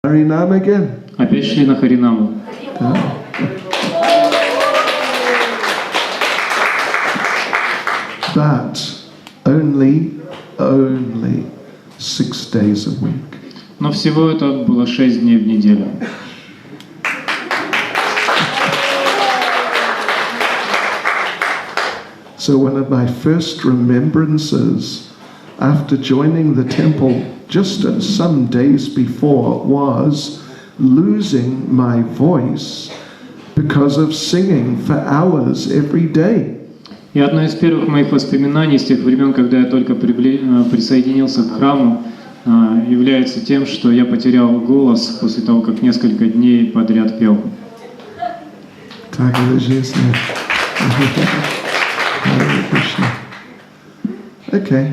Harinam again. Опять шли на Харинаму. But only 6 days a week. Но всего это было 6 дней в неделю. So one of my first remembrances after joining the temple just some days before was losing my voice because of singing for hours every day. И одно из первых моих воспоминаний с тех времен, когда я только присоединился к храму, является тем, что я потерял голос после того, как несколько дней подряд пел. Okay.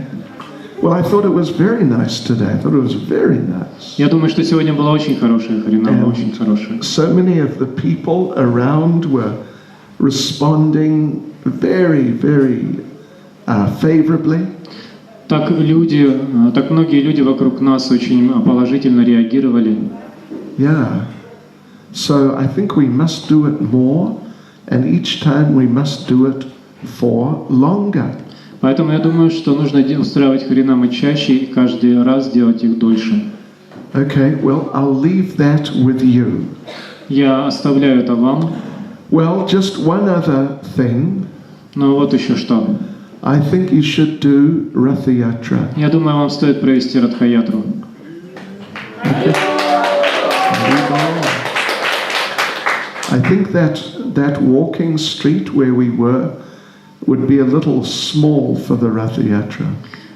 Well, I thought it was very nice today. I thought it was very nice. Я думаю, что сегодня была очень хорошая Харинама, очень хорошая. So many of the people around were responding very, very favorably. Так многие люди вокруг нас очень положительно реагировали. Yeah. So I think we must do it more, and each time we must do it for longer. Поэтому я думаю, что нужно устраивать Харинамы чаще и каждый раз делать их дольше. Okay, well, I'll leave that with you. Я оставляю это вам. Well, just one other thing. Но вот еще что. I think you should do Ratha Yatra. Я думаю, вам стоит провести Радха-ятру. I think that walking street where we were would be a little small for the Ratha Yatra.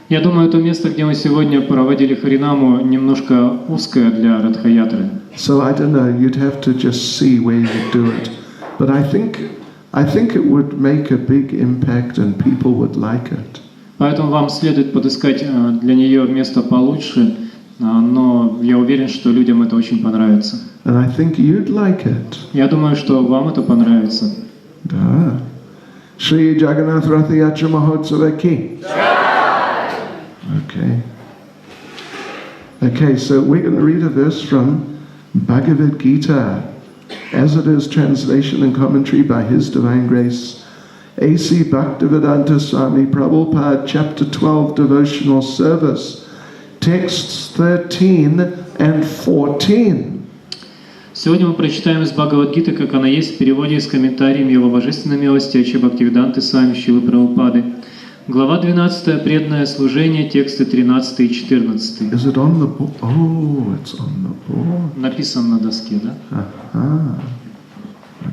Я думаю, это место, где мы сегодня проводили Харинаму, немножко узкое для Радха-ятры. So I don't know, you'd have to just see where you do it. But I think it would make a big impact and people would like it. Поэтому вам следует подыскать для нее место получше, но я уверен, что людям это очень понравится. And I think you'd like it. Я думаю, что вам это понравится. Да. Shri Jagannath Ratha Yatra Mahotsava ki. Okay, so we're going to read a verse from Bhagavad Gita, as it is translation and commentary by His Divine Grace, A.C. Bhaktivedanta Swami Prabhupada, Chapter 12, Devotional Service, texts 13 and 14. Сегодня мы прочитаем из Бхагавад-гиты, как она есть, в переводе с комментарием Его Божественной милости А.Ч. Бхактивиданты Свами Шилы Прабхупады. Глава 12, преданное служение, тексты 13 и 14. Is it on the board? Oh, it's on the board. Написано на доске, да? Ага.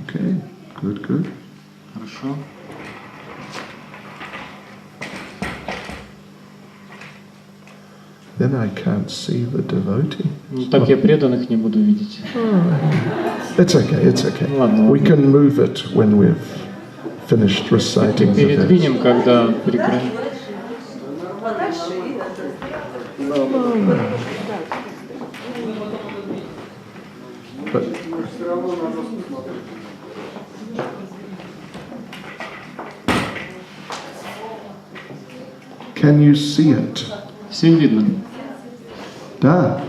Okay, good. Хорошо. Then I can't see the devotee. Ну, так я преданных не буду видеть. It's okay. Ладно. We can move it when we've finished reciting the verse. Передвинем, когда прекратим. Can you see it? Всем видно? Da.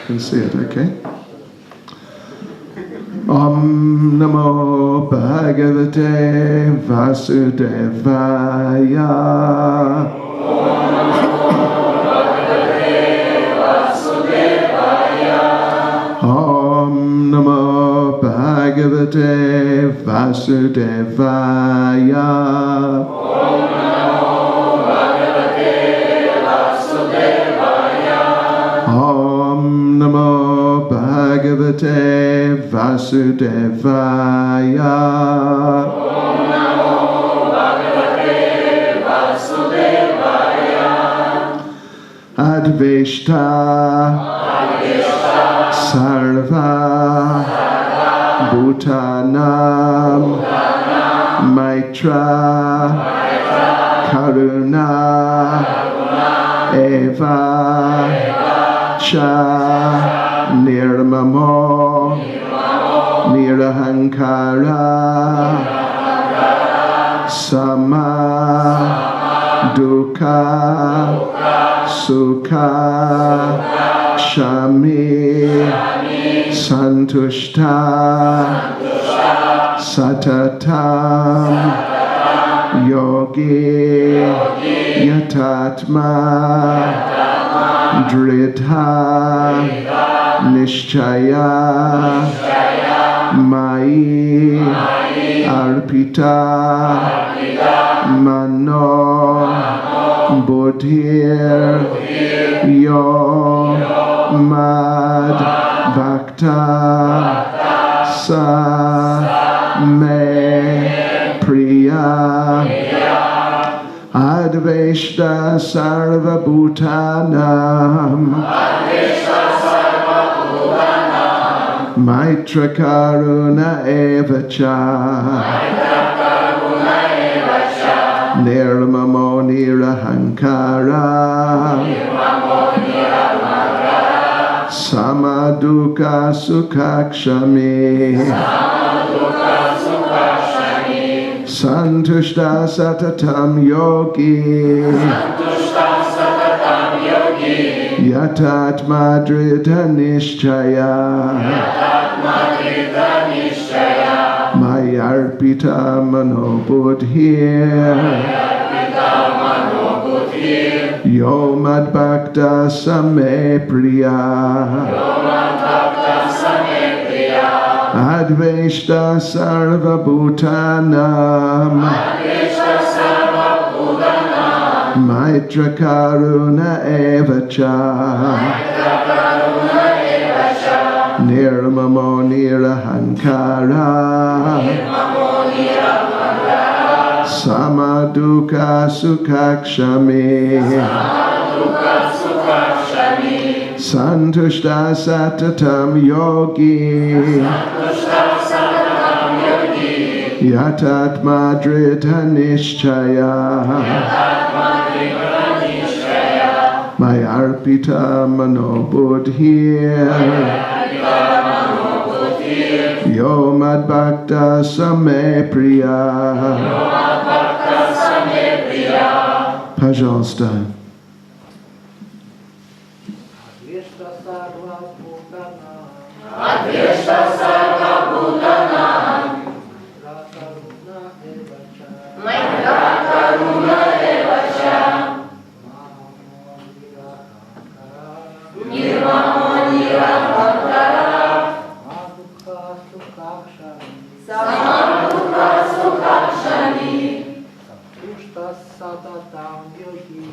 Can see it, okay. Om Namo Bhagavate Vasudevaya. Om Namo Bhagavate Vasudevaya. Om Namo Bhagavate Vasudevaya. Om Namo Bhagavate Vasudevaya. Adveshta Sarva Bhutanam Maitra Karuna Eva Cha Nirmamo Nirahankara Sama Dukkha Sukha Kshami Santushta Satatam Yogi Yatatma Dridha Nishchaya Mai Arpita Mano Buddhir Yo Mad Bhakta Sa Me Priya Adveshta Sarva Bhutanam Maitra Karuna Evacha Nirmamo Nirahankara Samaduka Sukhakshami Santushta Satatam Yogi Yatatma Drita Nishchaya Mayarpita Mano Buddhir Yo Mad Bhakta Same Priya Adveshta Sarva Bhutanam Maitra Karuna Evacha Nirmamo Nirahankara Samaduka Sukhakshami Santushta Satatam Yogi Yatatma Drita Nishchaya Mayarpita Mano Buddhir Yo Mad Bhakta Same Priya. Pожалуйста. Adveshta sarva bhutanam Maitra karuna evacha Nirmamo nirahankara Samadukha sukhakshami Santushta satatam yogi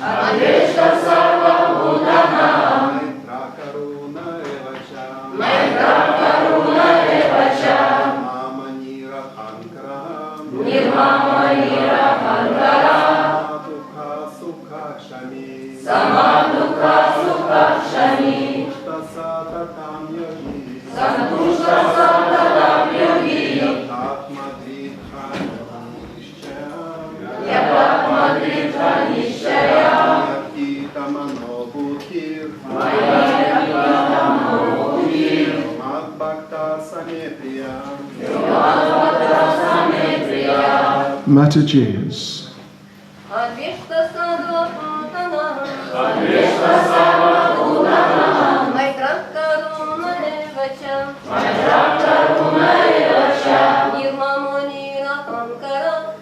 Adveshta sarva bhutanam Maitra karuna evacha Nirmamo nirahankara Samadukha sukhakshami Santushta satatam yogi Yatatma drita nishchaya Mad Bhakta Same Priya Mataji's. Adveshta sarva bhutanam Maitra karuna evacha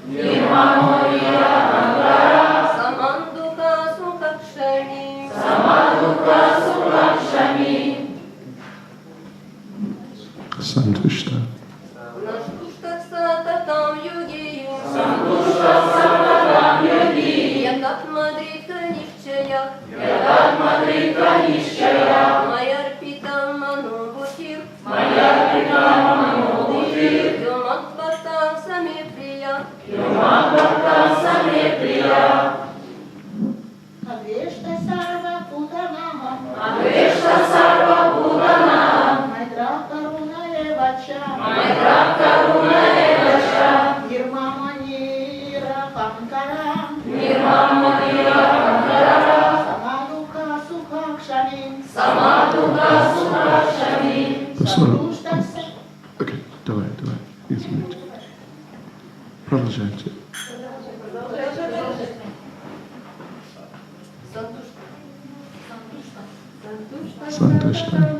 Nirmamo nirahankara Samadukha sukhakshami Santushta. Santushta satatam yogi Yatatma drita nishchaya Mayarpita mano buddhir Yo Mad Bhakta Same Priya Adveshta sarva bhutanam Adveshta sarva bhutanam Maitra karuna evacha Окей, давай, извините. Продолжайте. Сантушта.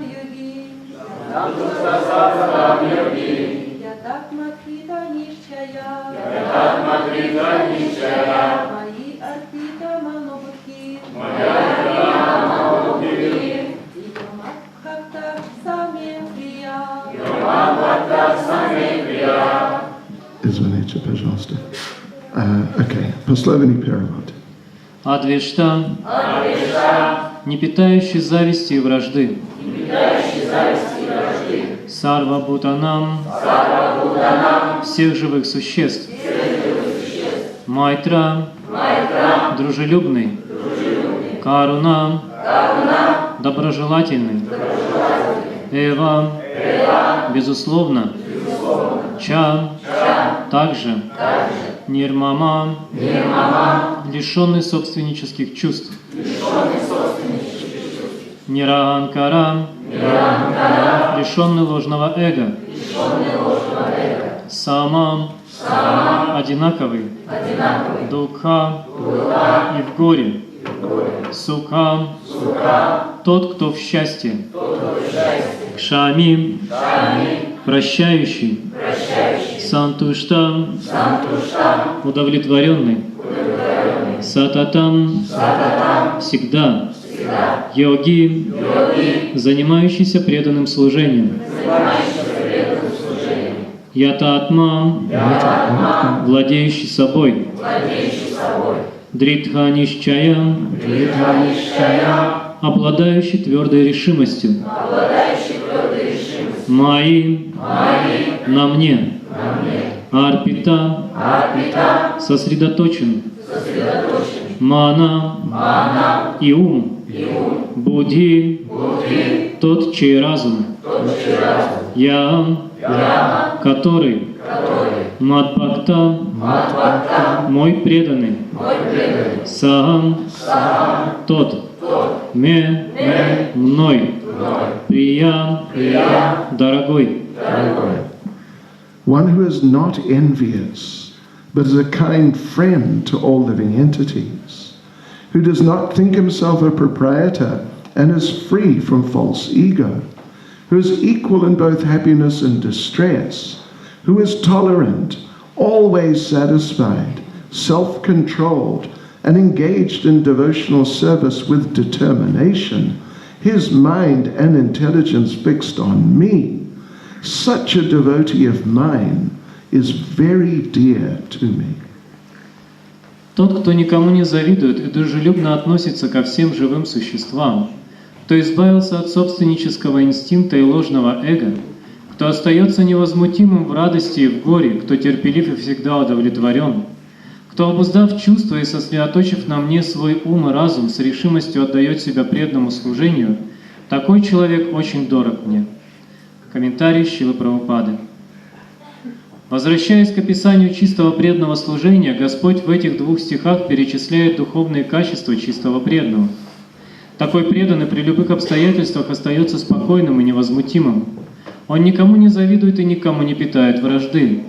Извините, пожалуйста. Окей, пословный перевод. Адвешта, не питающий зависти и вражды. Сарва Бхутанам, всех живых существ. Майтра, дружелюбный. Каруна, доброжелательный. Эва, безусловно. Ча, также. Нирмама, лишенный собственнических чувств. Нираанкара, лишенный ложного эго. Сама, одинаковый. Дукха, и в горе. Суха, тот, кто в счастье. Кшами, прощающий. Сантушта, удовлетворенный. Сататам, всегда. Йоги, занимающийся преданным служением. Ятатма, владеющий собой. Дритханишчая, обладающий твердой решимостью. Маи, на мне. Арпита, сосредоточен. Мана, и ум. Будхи, тот, чей разум. Я, который. Мадбхакта, мой преданный. Сахам, тот. Мной. Прия, дорогой. One who is not envious, but is a kind friend to all living entities, who does not think himself a proprietor and is free from false ego, who is equal in both happiness and distress, who is tolerant, always satisfied, self-controlled, and engaged in devotional service with determination, his mind and intelligence fixed on me. Such a devotee of mine is very dear to me. Тот, кто никому не завидует и дружелюбно относится ко всем живым существам, кто избавился от собственнического инстинкта и ложного эго, кто остается невозмутимым в радости и в горе, кто терпелив и всегда удовлетворен, кто, обуздав чувства и сосредоточив на мне свой ум и разум, с решимостью отдает себя преданному служению, такой человек очень дорог мне. Комментарий Шрилы Прабхупады. Возвращаясь к описанию чистого преданного служения, Господь в этих двух стихах перечисляет духовные качества чистого преданного. Такой преданный при любых обстоятельствах остается спокойным и невозмутимым. Он никому не завидует и никому не питает вражды.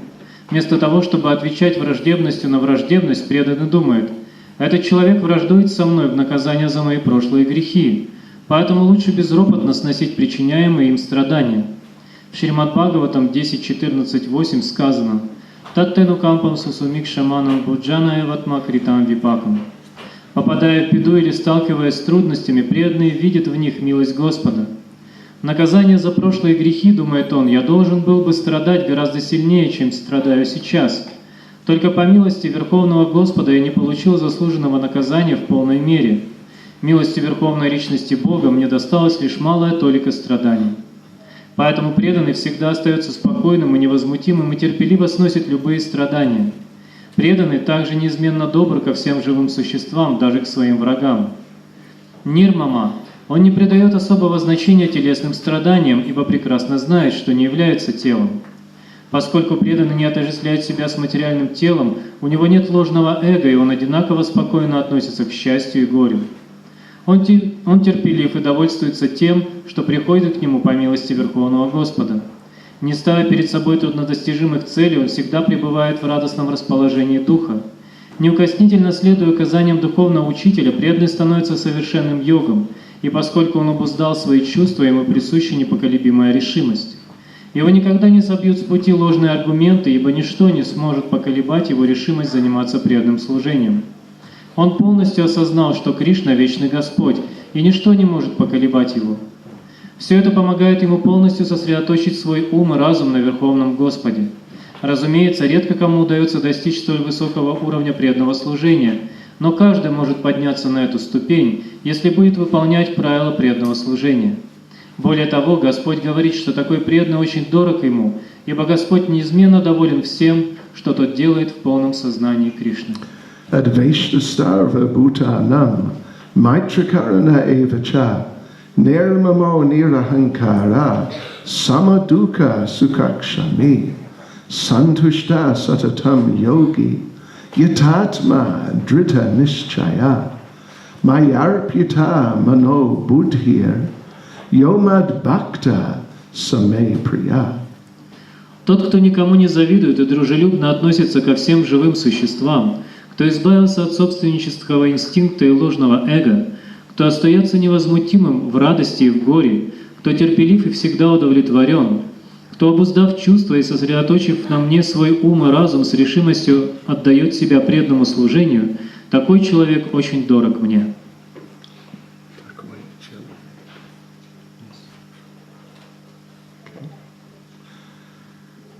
Вместо того, чтобы отвечать враждебностью на враждебность, преданный думает: «Этот человек враждует со мной в наказание за мои прошлые грехи, поэтому лучше безропотно сносить причиняемые им страдания». В Шримад Бхагаватам 10.14.8 сказано: «Таттену кампам сусумик шаманам буджана эватма критам випакам». Попадая в беду или сталкиваясь с трудностями, преданный видит в них милость Господа. Наказание за прошлые грехи, думает он, я должен был бы страдать гораздо сильнее, чем страдаю сейчас. Только по милости Верховного Господа я не получил заслуженного наказания в полной мере. Милостью Верховной Личности Бога мне досталась лишь малая толика страданий. Поэтому преданный всегда остается спокойным и невозмутимым и терпеливо сносит любые страдания. Преданный также неизменно добр ко всем живым существам, даже к своим врагам. Нирмама. Он не придает особого значения телесным страданиям, ибо прекрасно знает, что не является телом. Поскольку преданный не отождествляет себя с материальным телом, у него нет ложного эго, и он одинаково спокойно относится к счастью и горю. Он терпелив и довольствуется тем, что приходит к нему по милости Верховного Господа. Не ставя перед собой труднодостижимых целей, он всегда пребывает в радостном расположении духа. Неукоснительно следуя указаниям духовного учителя, преданный становится совершенным йогом, и поскольку он обуздал свои чувства, ему присуща непоколебимая решимость. Его никогда не собьют с пути ложные аргументы, ибо ничто не сможет поколебать его решимость заниматься преданным служением. Он полностью осознал, что Кришна – вечный Господь, и ничто не может поколебать его. Все это помогает ему полностью сосредоточить свой ум и разум на Верховном Господе. Разумеется, редко кому удается достичь столь высокого уровня преданного служения, но каждый может подняться на эту ступень, если будет выполнять правила преданного служения. Более того, Господь говорит, что такой преданный очень дорог ему, ибо Господь неизменно доволен всем, что тот делает в полном сознании Кришны. Advaishtastarva bhutanam maitrakarana evacha nirmamo nirahankara samaduka sukakshami santushta satatam yogi yatatma drita nischaya mayarpyata mano buddhir yomad bhakta same priya. Тот, кто никому не завидует и дружелюбно относится ко всем живым существам, кто избавился от собственнического инстинкта и ложного эго, кто остается невозмутимым в радости и в горе, кто терпелив и всегда удовлетворен, кто, обуздав чувства и сосредоточив на мне свой ум и разум с решимостью отдает себя преданному служению, такой человек очень дорог мне.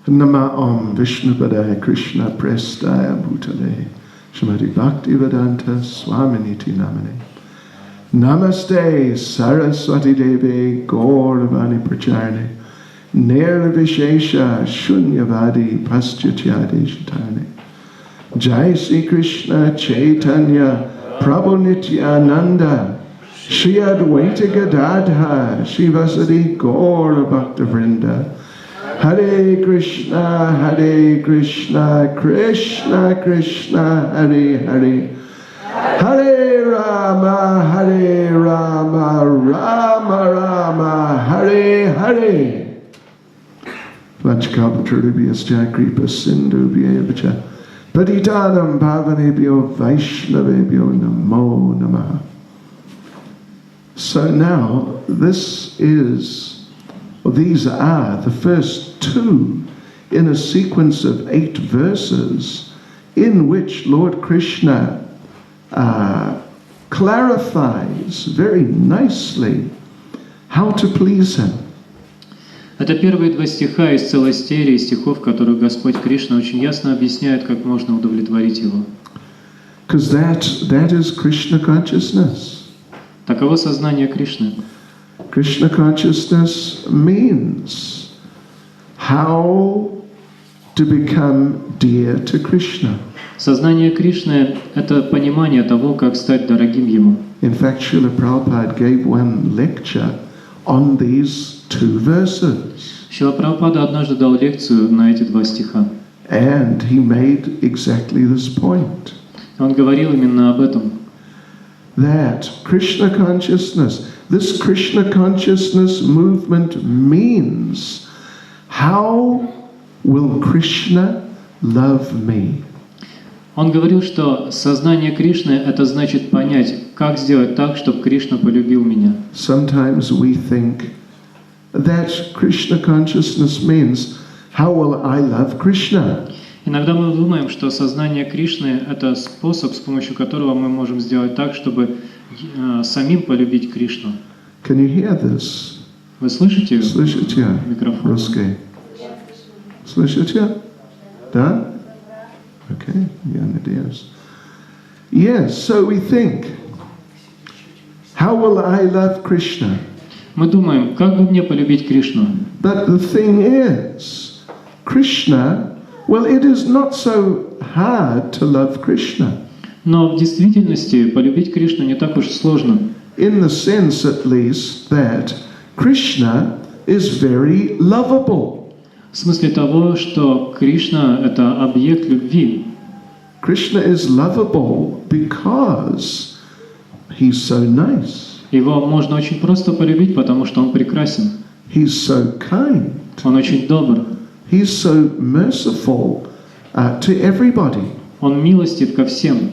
Nama Om Vishnupadaya Krishna Prestaya Bhutale Srimati Bhakti Vedanta Swaminiti Namane Namaste Saraswati Devi Gauravani Pracharne Nirvishesha Shunyavadi Paschatyade Shitane Jai Sri Krishna Caitanya Prabhu Nityananda Shri Advaita Gadadha Shivasadi Gaura Bhakta Vrinda Hare Krishna, Krishna Krishna, Hare Hare, Hare Rama, Rama Rama, Hare Hare. Vachkapatrudibhyascha kripa sindhubhyevacha patitanam pavanebhyo vaishnavebhyo namo namaha. So now, these are the first two in a sequence of 8 verses in which Lord Krishna clarifies very nicely how to please him. Это первые 2 стиха из целой серии стихов, в которых Господь Кришна очень ясно объясняет, как можно удовлетворить его. Because that is Krishna consciousness. Таково сознание Кришны. Krishna consciousness means how to become dear to Krishna. Сознание Кришны – это понимание того, как стать дорогим Ему. In fact, Srila Prabhupada gave one lecture on these 2 verses. Шрила Прабхупада однажды дал лекцию на эти 2 стиха. And he made exactly this point. Он говорил именно об этом. That Krishna consciousness, this Krishna consciousness movement means how will Krishna love me? Он говорил, что сознание Кришны – это значит понять, как сделать так, чтобы Кришна полюбил меня. Sometimes we think that Krishna consciousness means how will I love Krishna? Иногда мы думаем, что сознание Кришны – это способ, с помощью которого мы можем сделать так, чтобы самим полюбить Кришну. Can you hear this? Вы слышите? Слышите? Микрофон. Русский. Слышите? Да? Okay, я надеюсь. Yes, so we think, how will I love Krishna? Мы думаем, как бы мне полюбить Кришну? But the thing is, Krishna, well, it is not so hard to love Krishna. Но в действительности полюбить Кришну не так уж сложно. In the sense, at least, that Krishna is very lovable. В смысле того, что Кришна – это объект любви. Krishna is lovable because he's so nice. Его можно очень просто полюбить, потому что он прекрасен. He's so kind. Он очень добр. He's so merciful to everybody. Он милостив ко всем.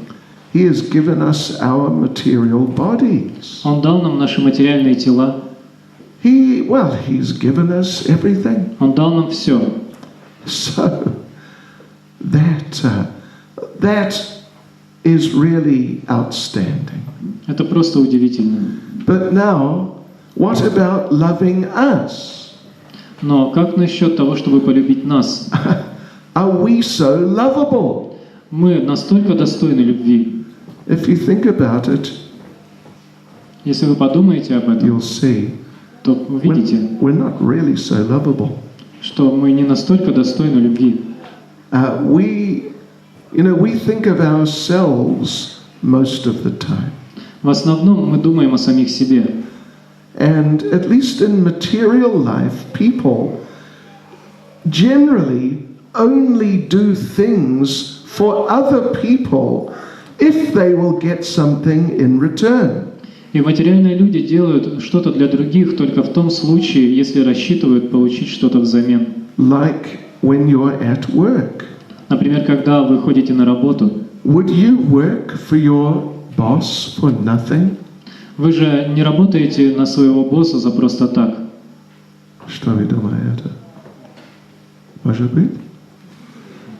He has given us our material bodies. Он дал нам наши материальные тела. He's given us everything. Он дал нам все. So that is really outstanding. Это просто удивительно. But now, what about loving us? Но как насчет того, чтобы полюбить нас? Are we so lovable? Мы настолько достойны любви. If you think about it, Если вы подумаете об этом, you'll see то увидите, we're not really so lovable. что мы не настолько достойны любви. We think of ourselves most of the time. В основном мы думаем о самих себе. And at least in material life, people generally only do things for other people if they will get something in return. И материальные люди делают что-то для других только в том случае, если рассчитывают получить что-то взамен. Like when you're at work. Например, когда вы ходите на работу. Would you work for your boss for nothing? Вы же не работаете на своего босса за просто так. Что вы думаете? Может быть?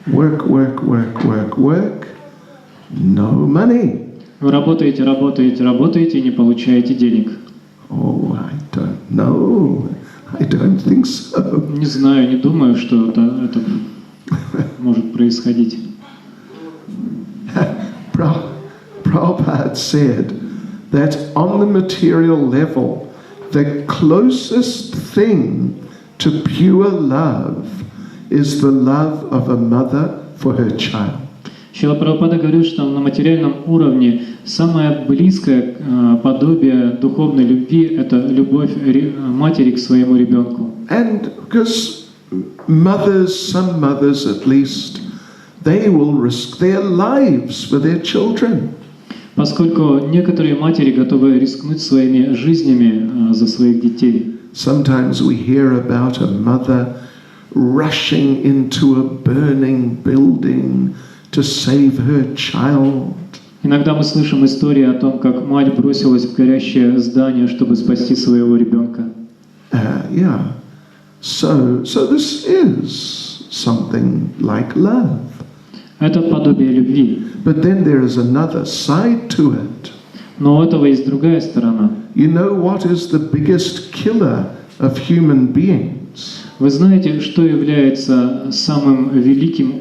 Work. No money. Вы работаете и не получаете денег. Oh, I don't know. I don't think so. Не знаю, не думаю, что это может происходить. Prabhupada said that on the material level, the closest thing to pure love is the love of a mother for her child. Шрила Прабхупада говорит, что на материальном уровне самое близкое подобие духовной любви – это любовь матери к своему ребенку. And because some mothers at least, they will risk their lives for their children. Поскольку некоторые матери готовы рискнуть своими жизнями за своих детей. Sometimes we hear about a mother rushing into a burning building to save her child. Иногда мы слышим истории о том, как мать бросилась в горящее здание, чтобы спасти своего ребенка. So this is something like love. Это подобие любви. But then there is another side to it. Но у этого есть другая сторона. You know what is the biggest killer of human beings? Вы знаете, что является самым великим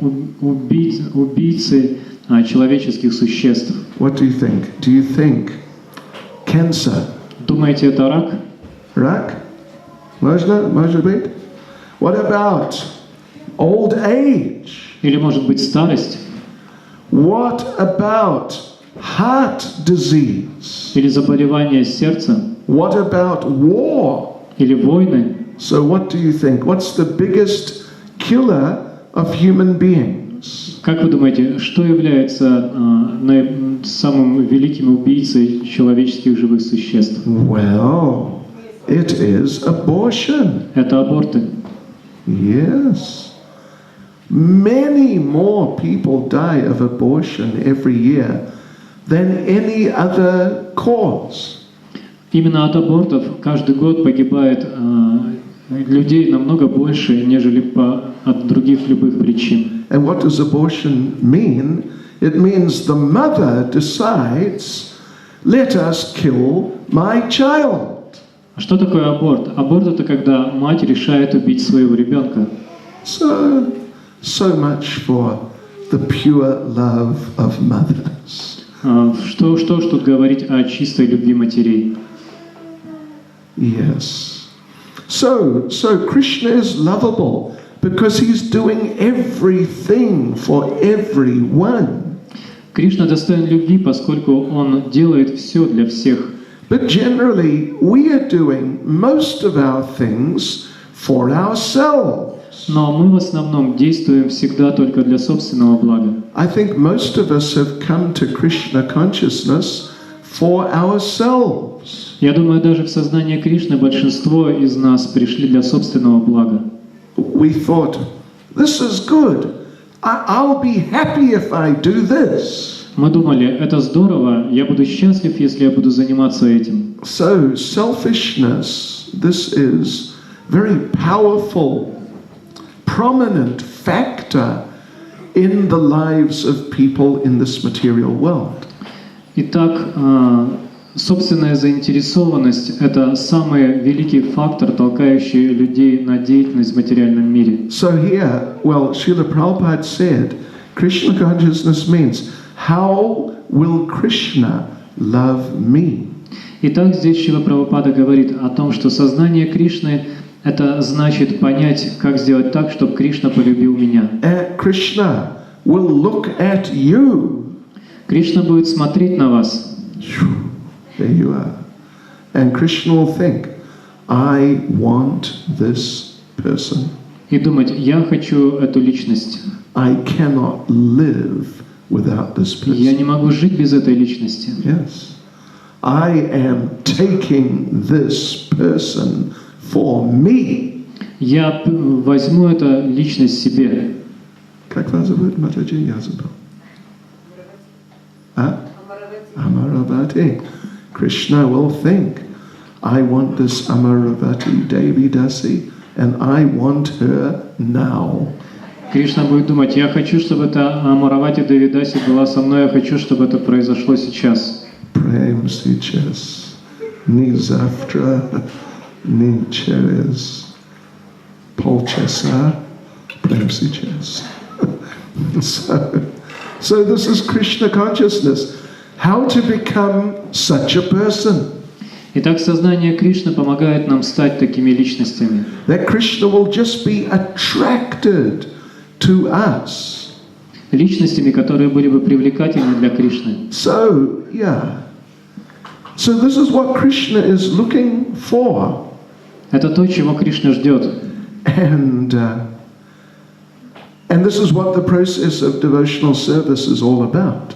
убийцей человеческих существ? What do you think? Do you think cancer? Думаете, это рак? Рак? Может быть? What about old age? Или, может быть, старость? What about heart disease? Или заболевание сердца? What about war? Или войны? So what do you think? What's the biggest killer of human beings? Как вы думаете, что является самым великим убийцей человеческих живых существ? Well, it is abortion. Это аборты. Yes. Many more people die of abortion every year than any other cause. Именно от абортов каждый год погибает людей намного больше, нежели от других любых причин. And what does abortion mean? It means the mother decides, let us kill my child. А что такое аборт? Аборт — это когда мать решает убить своего ребенка. So much for the pure love of mothers. Что ж тут говорить о чистой любви матерей? Yes. So Krishna is lovable because he's doing everything for everyone. Кришна достоин любви, поскольку он делает все для всех. But generally, we are doing most of our things for ourselves. Но мы в основном действуем всегда только для собственного блага. I think most of us have come to Krishna consciousness for ourselves. Я думаю, даже в сознание Кришны большинство из нас пришли для собственного блага. We thought, this is good. I'll be happy if I do this. Мы думали, это здорово, я буду счастлив, если я буду заниматься этим. So selfishness, this is very powerful, prominent factor in the lives of people in this material world. Итак, собственная заинтересованность – это самый великий фактор, толкающий людей на деятельность в материальном мире. So here, well, Srila Prabhupada said, Krishna consciousness means, how will Krishna love me? Итак, здесь Шрила Прабхупада говорит о том, что сознание Кришны – это значит понять, как сделать так, чтобы Кришна полюбил меня. Krishna will look at you. Кришна будет смотреть на вас. There you are. And Krishna will think, I want this person. И думать, я хочу эту личность. I cannot live without this Я person. не могу жить без этой личности. Yes. I am taking this person for me. Я возьму эту личность себе. Как вас зовут, Матаджи? Я забыл. А? Amaravati. Krishna will think, I want this Amaravati Devi Dasi, and I want her now. Кришна будет думать, я хочу, чтобы эта Амаравати Девидаси была со мной, я хочу, чтобы это произошло сейчас. Prem сейчас, ни завтра, ни через полчаса, прем сейчас. So this is Krishna consciousness. How to become such a person. Итак, сознание Кришны помогает нам стать такими личностями. That Krishna will just be attracted to us. Личностями, которые были бы привлекательны для Кришны. So, yeah. So this is what Krishna is looking for. Это то, чего Кришна ждет. And this is what the process of devotional service is all about.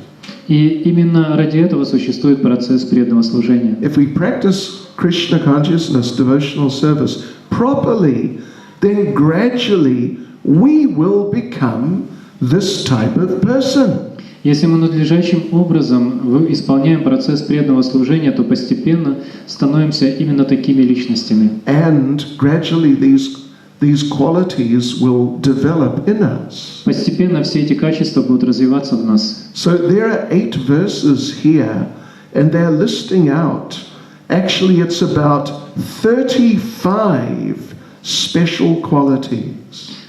И именно ради этого существует процесс преданного служения. If we practice Krishna consciousness, devotional service properly, then gradually we will become this type of person. Если мы надлежащим образом исполняем процесс преданного служения, то постепенно становимся именно такими личностями. And gradually these qualities will develop in us. Постепенно все эти качества будут развиваться в нас. So there are 8 verses here, and they're listing out. Actually, it's about 35 special qualities.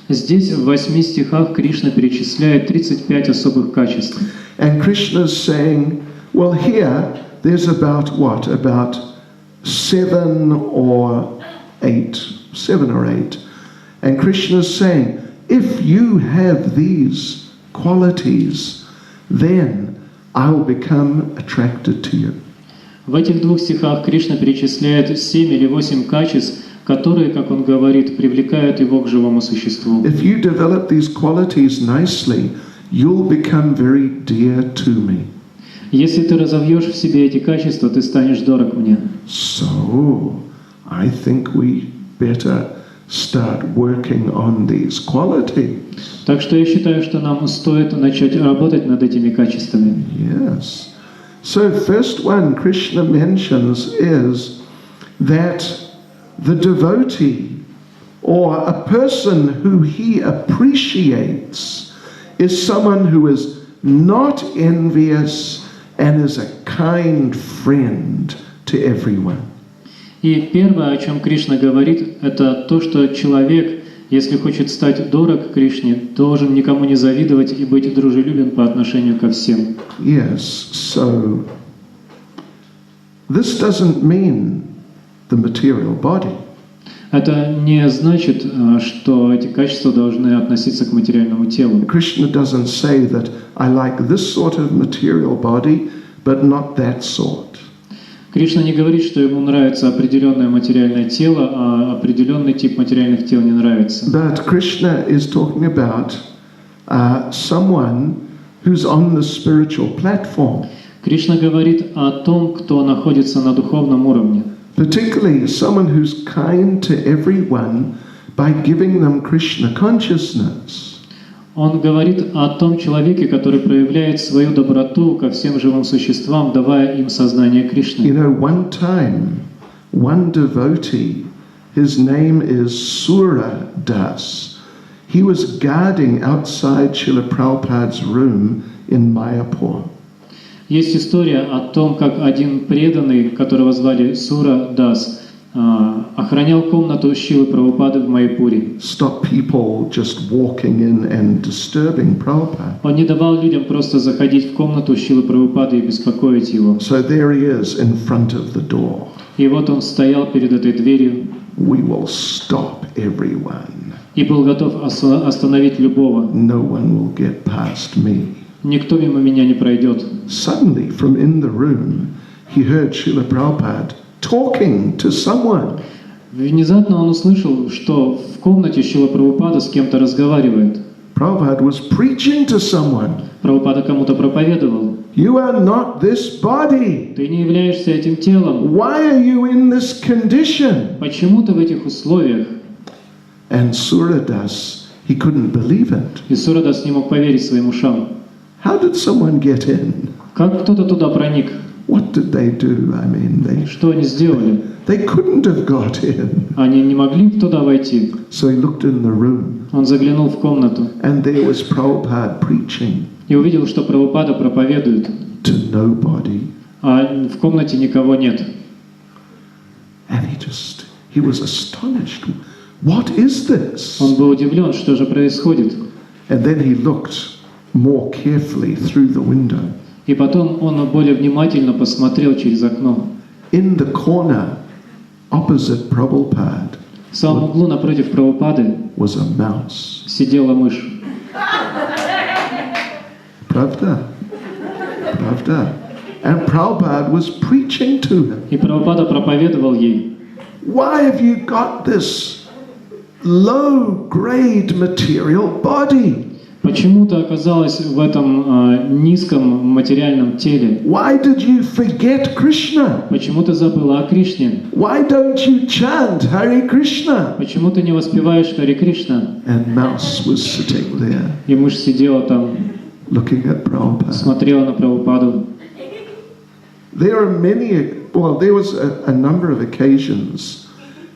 Здесь в 8 стихах Кришна перечисляет 35 особых качеств. And Krishna's saying, well, here there's about what? About 7 or 8. And Krishna's saying, if you have these qualities, then I'll become attracted to you. В этих 2 стихах Кришна перечисляет 7 или 8 качеств, которые, как он говорит, привлекают его к живому существу. If you develop these qualities nicely, you'll become very dear to me. Если ты разовьешь в себе эти качества, ты станешь дорог мне. So, I think we better start working on these qualities. Так что я считаю, что нам стоит начать работать над этими качествами. Yes. So, first one Krishna mentions is that the devotee or a person who he appreciates is someone who is not envious and is a kind friend to everyone. И первое, о чем Кришна говорит, это то, что человек, если хочет стать дорог Кришне, должен никому не завидовать и быть дружелюбен по отношению ко всем. Yes, so this doesn't mean the material body. Это не значит, что эти качества должны относиться к материальному телу. Krishna doesn't say that I like this sort of material body, but not that sort. Кришна не говорит, что ему нравится определенное материальное тело, а определенный тип материальных тел не нравится. But Krishna is talking about someone who's on the spiritual platform. Кришна говорит о том, кто находится на духовном уровне. Particularly someone who's kind to everyone by giving them Krishna consciousness. Он говорит о том человеке, который проявляет свою доброту ко всем живым существам, давая им сознание You Кришны. know, one time, one devotee, his name is Sura Das, he was guarding outside Srila Prabhupada's room in Mayapur. Есть история о том, как один преданный, которого звали Сура Дас, охранял комнату Шрилы Прабхупады в Майяпуре. Stop people just walking in and disturbing Prabhupada. Он не давал людям просто заходить в комнату Шрилы Прабхупады и беспокоить его. So there he is in front of the door. И вот он стоял перед этой дверью We will stop everyone. и был готов остановить любого. No one will get past me. Никто мимо меня не пройдет. Suddenly, from in the room, he heard Srila Prabhupada talking to someone. Внезапно он услышал, что в комнате Шрила Прабхупада с кем-то разговаривает. Prabhupada was preaching to someone. Прабхупада кому-то проповедовал. You are not this body. Ты не являешься этим телом. Why are you in this condition? Почему ты в этих условиях? And Suradas, he couldn't believe it. И Сурадас не мог поверить своим ушам. How did someone get in? Как кто-то туда проник? What did they do? I mean, Что они сделали? they couldn't have got in. Они не могли туда войти. So he looked in the room, Он заглянул в комнату and there was Prabhupada preaching и увидел, что Прабхупада проповедует, to nobody. а в комнате никого нет. And he was astonished. What is this? Он был удивлен, что же происходит. And then he looked more carefully through the window. И потом он более внимательно посмотрел через окно. In the corner, opposite Prabhupada, В самом углу напротив Прабхупады was a mouse. сидела мышь. Pravda. Pravda. And Prabhupada was preaching to him. И Прабхупада проповедовал ей. Why have you got this low-grade material body? Почему ты оказалась в этом низком материальном теле? Why did you forget Krishna? Почему ты забыла о Кришне? Why don't you chant Hare Krishna? Почему ты не воспеваешь Харе Кришна? And mouse was sitting there И мышь сидела там, looking at Prabhupada. смотрела на Прабхупаду. There was a number of occasions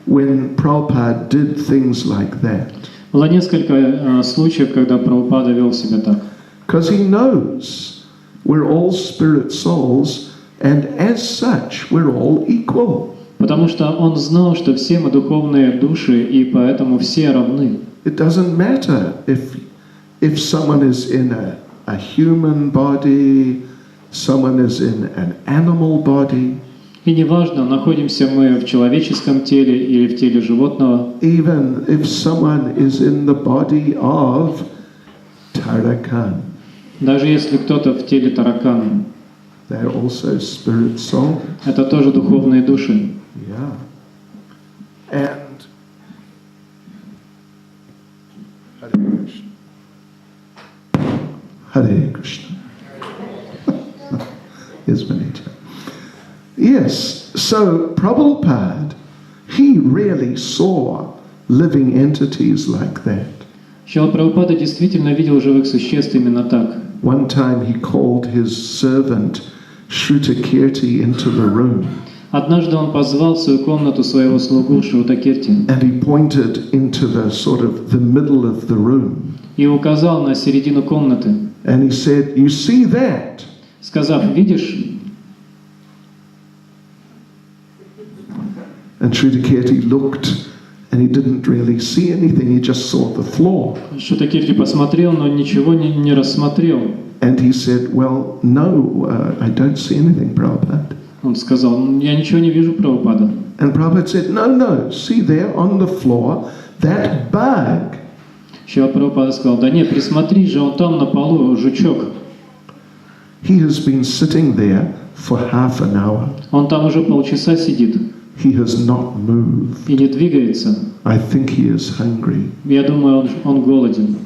when Prabhupada did things like that. Было несколько случаев, когда Прабхупада вел себя так. Because he knows we're all spirit souls, and as such, we're all equal. Потому что он знал, что все мы духовные души, и поэтому все равны. It doesn't matter if someone is in a human body, someone is in an animal body. И неважно, находимся мы в человеческом теле или в теле животного. Even if someone is in the body of Tarakan, Даже если кто-то в теле таракана, they're also spirit souls. это тоже духовные души. Yeah. And Hare Krishna. Is Vanita. Yes, so Prabhupada, he really saw living entities like that. Шрила Прабхупада действительно видел живых существ именно так. One time he called his servant Shrutakirti into the room. Однажды он позвал в свою комнату своего слугу Шрутакирти And he pointed into the middle of the room. и указал на середину комнаты, And he said, "You see that?" сказав: «Видишь?» And Shrutakirti looked and he didn't really see anything, he just saw the floor. Шрутакирти посмотрел, но ничего не рассмотрел. And he said, "Well, no, I don't see anything, Prabhupada." Он сказал: «Я ничего не вижу, Прабхупада». And Prabhupada said, no, see there on the floor, that bug. Шрила Прабхупада сказал: «Да нет, присмотри же, он там на полу, жучок. He has been sitting there for half an hour. Он там уже полчаса сидит He has not moved. и не двигается. I think he is hungry. Я думаю, он голоден.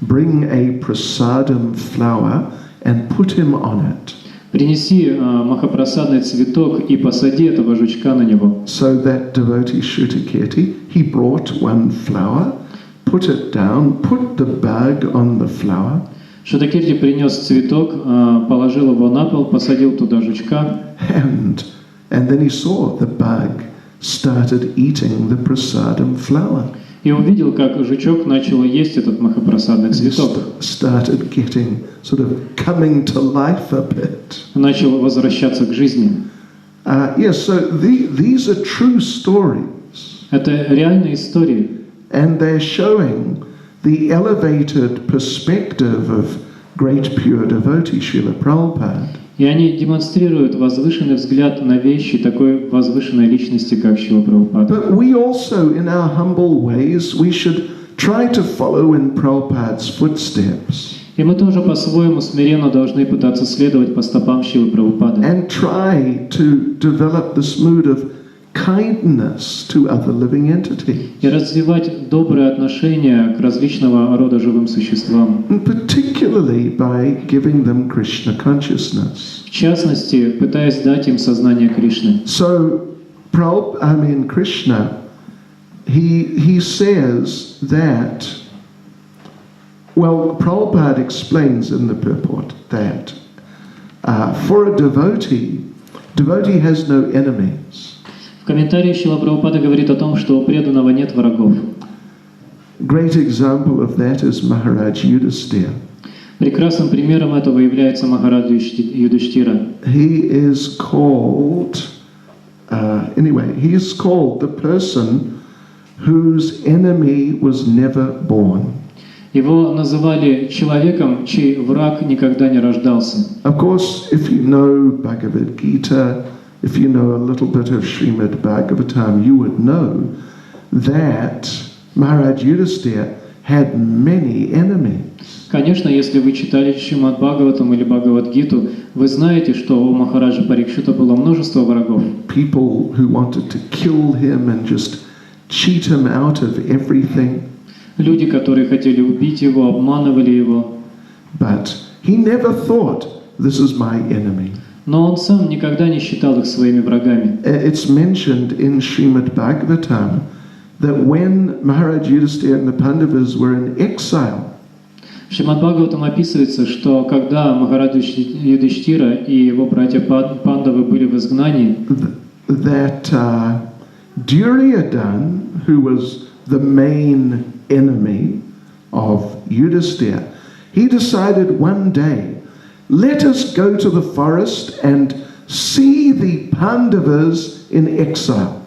Bring a prasadam flower and put him on it." принеси махапрасадный цветок и посади этого жучка на него. So that devotee Shrutakirti, he brought one flower, put it down, put the bug on the flower, Шутакирти принес цветок, положил его на пол, посадил туда жучка, and then he saw the bug started eating the prasadam flower. и увидел, как жучок начал есть этот махапрасадный цветок. Started getting sort of coming to life a bit. Начал возвращаться к жизни. Yes, so these are true stories, Это реальные истории. and they're showing the elevated perspective of great pure devotee Srila Prabhupada. И они демонстрируют возвышенный взгляд на вещи такой возвышенной личности, как Шрила Прабхупада. But we also, in our humble ways, we should try to follow in Prabhupada's footsteps И мы тоже по-своему смиренно должны пытаться следовать по стопам Шрилы Прабхупады. and try to develop this mood of kindness to other living entities, И развивать добрые отношения к различного рода живым существам. and particularly by giving them Krishna consciousness. В частности, пытаясь дать им сознание Кришны. So, Krishna, he says that, well, Prabhupada explains in the purport that for a devotee has no enemies. В комментарии Шрила Прабхупада говорит о том, что у преданного нет врагов. Great example of that is Maharaj Yudhisthira. Прекрасным примером этого является Махарадж Юдхиштира. He is called, he is called the person whose enemy was never born. Его называли человеком, чей враг никогда не рождался. Of course, if you know Bhagavad Gita, if you know a little bit of Srimad Bhagavatam, you would know that Maharaj Yudhisthira had many enemies. Конечно, если вы читали Шримад Бхагаватам или Бхагавад-гиту, вы знаете, что у Махараджа Парикшита было множество врагов. People who wanted to kill him and just cheat him out of everything. Люди, которые хотели убить его, обманывали его. But he never thought, this is my enemy. Но он сам никогда не считал их своими врагами. It's mentioned in Srimad Bhagavatam that when Maharaj Yudhisthira and the Pandavas were in exile, В Шримад Бхагаватам описывается, что когда Махарадж Юдхиштира и его братья Пандавы были в изгнании, that Duryodhana, who was the main enemy of Yudhisthira, he decided one day, let us go to the forest and see the Pandavas in exile.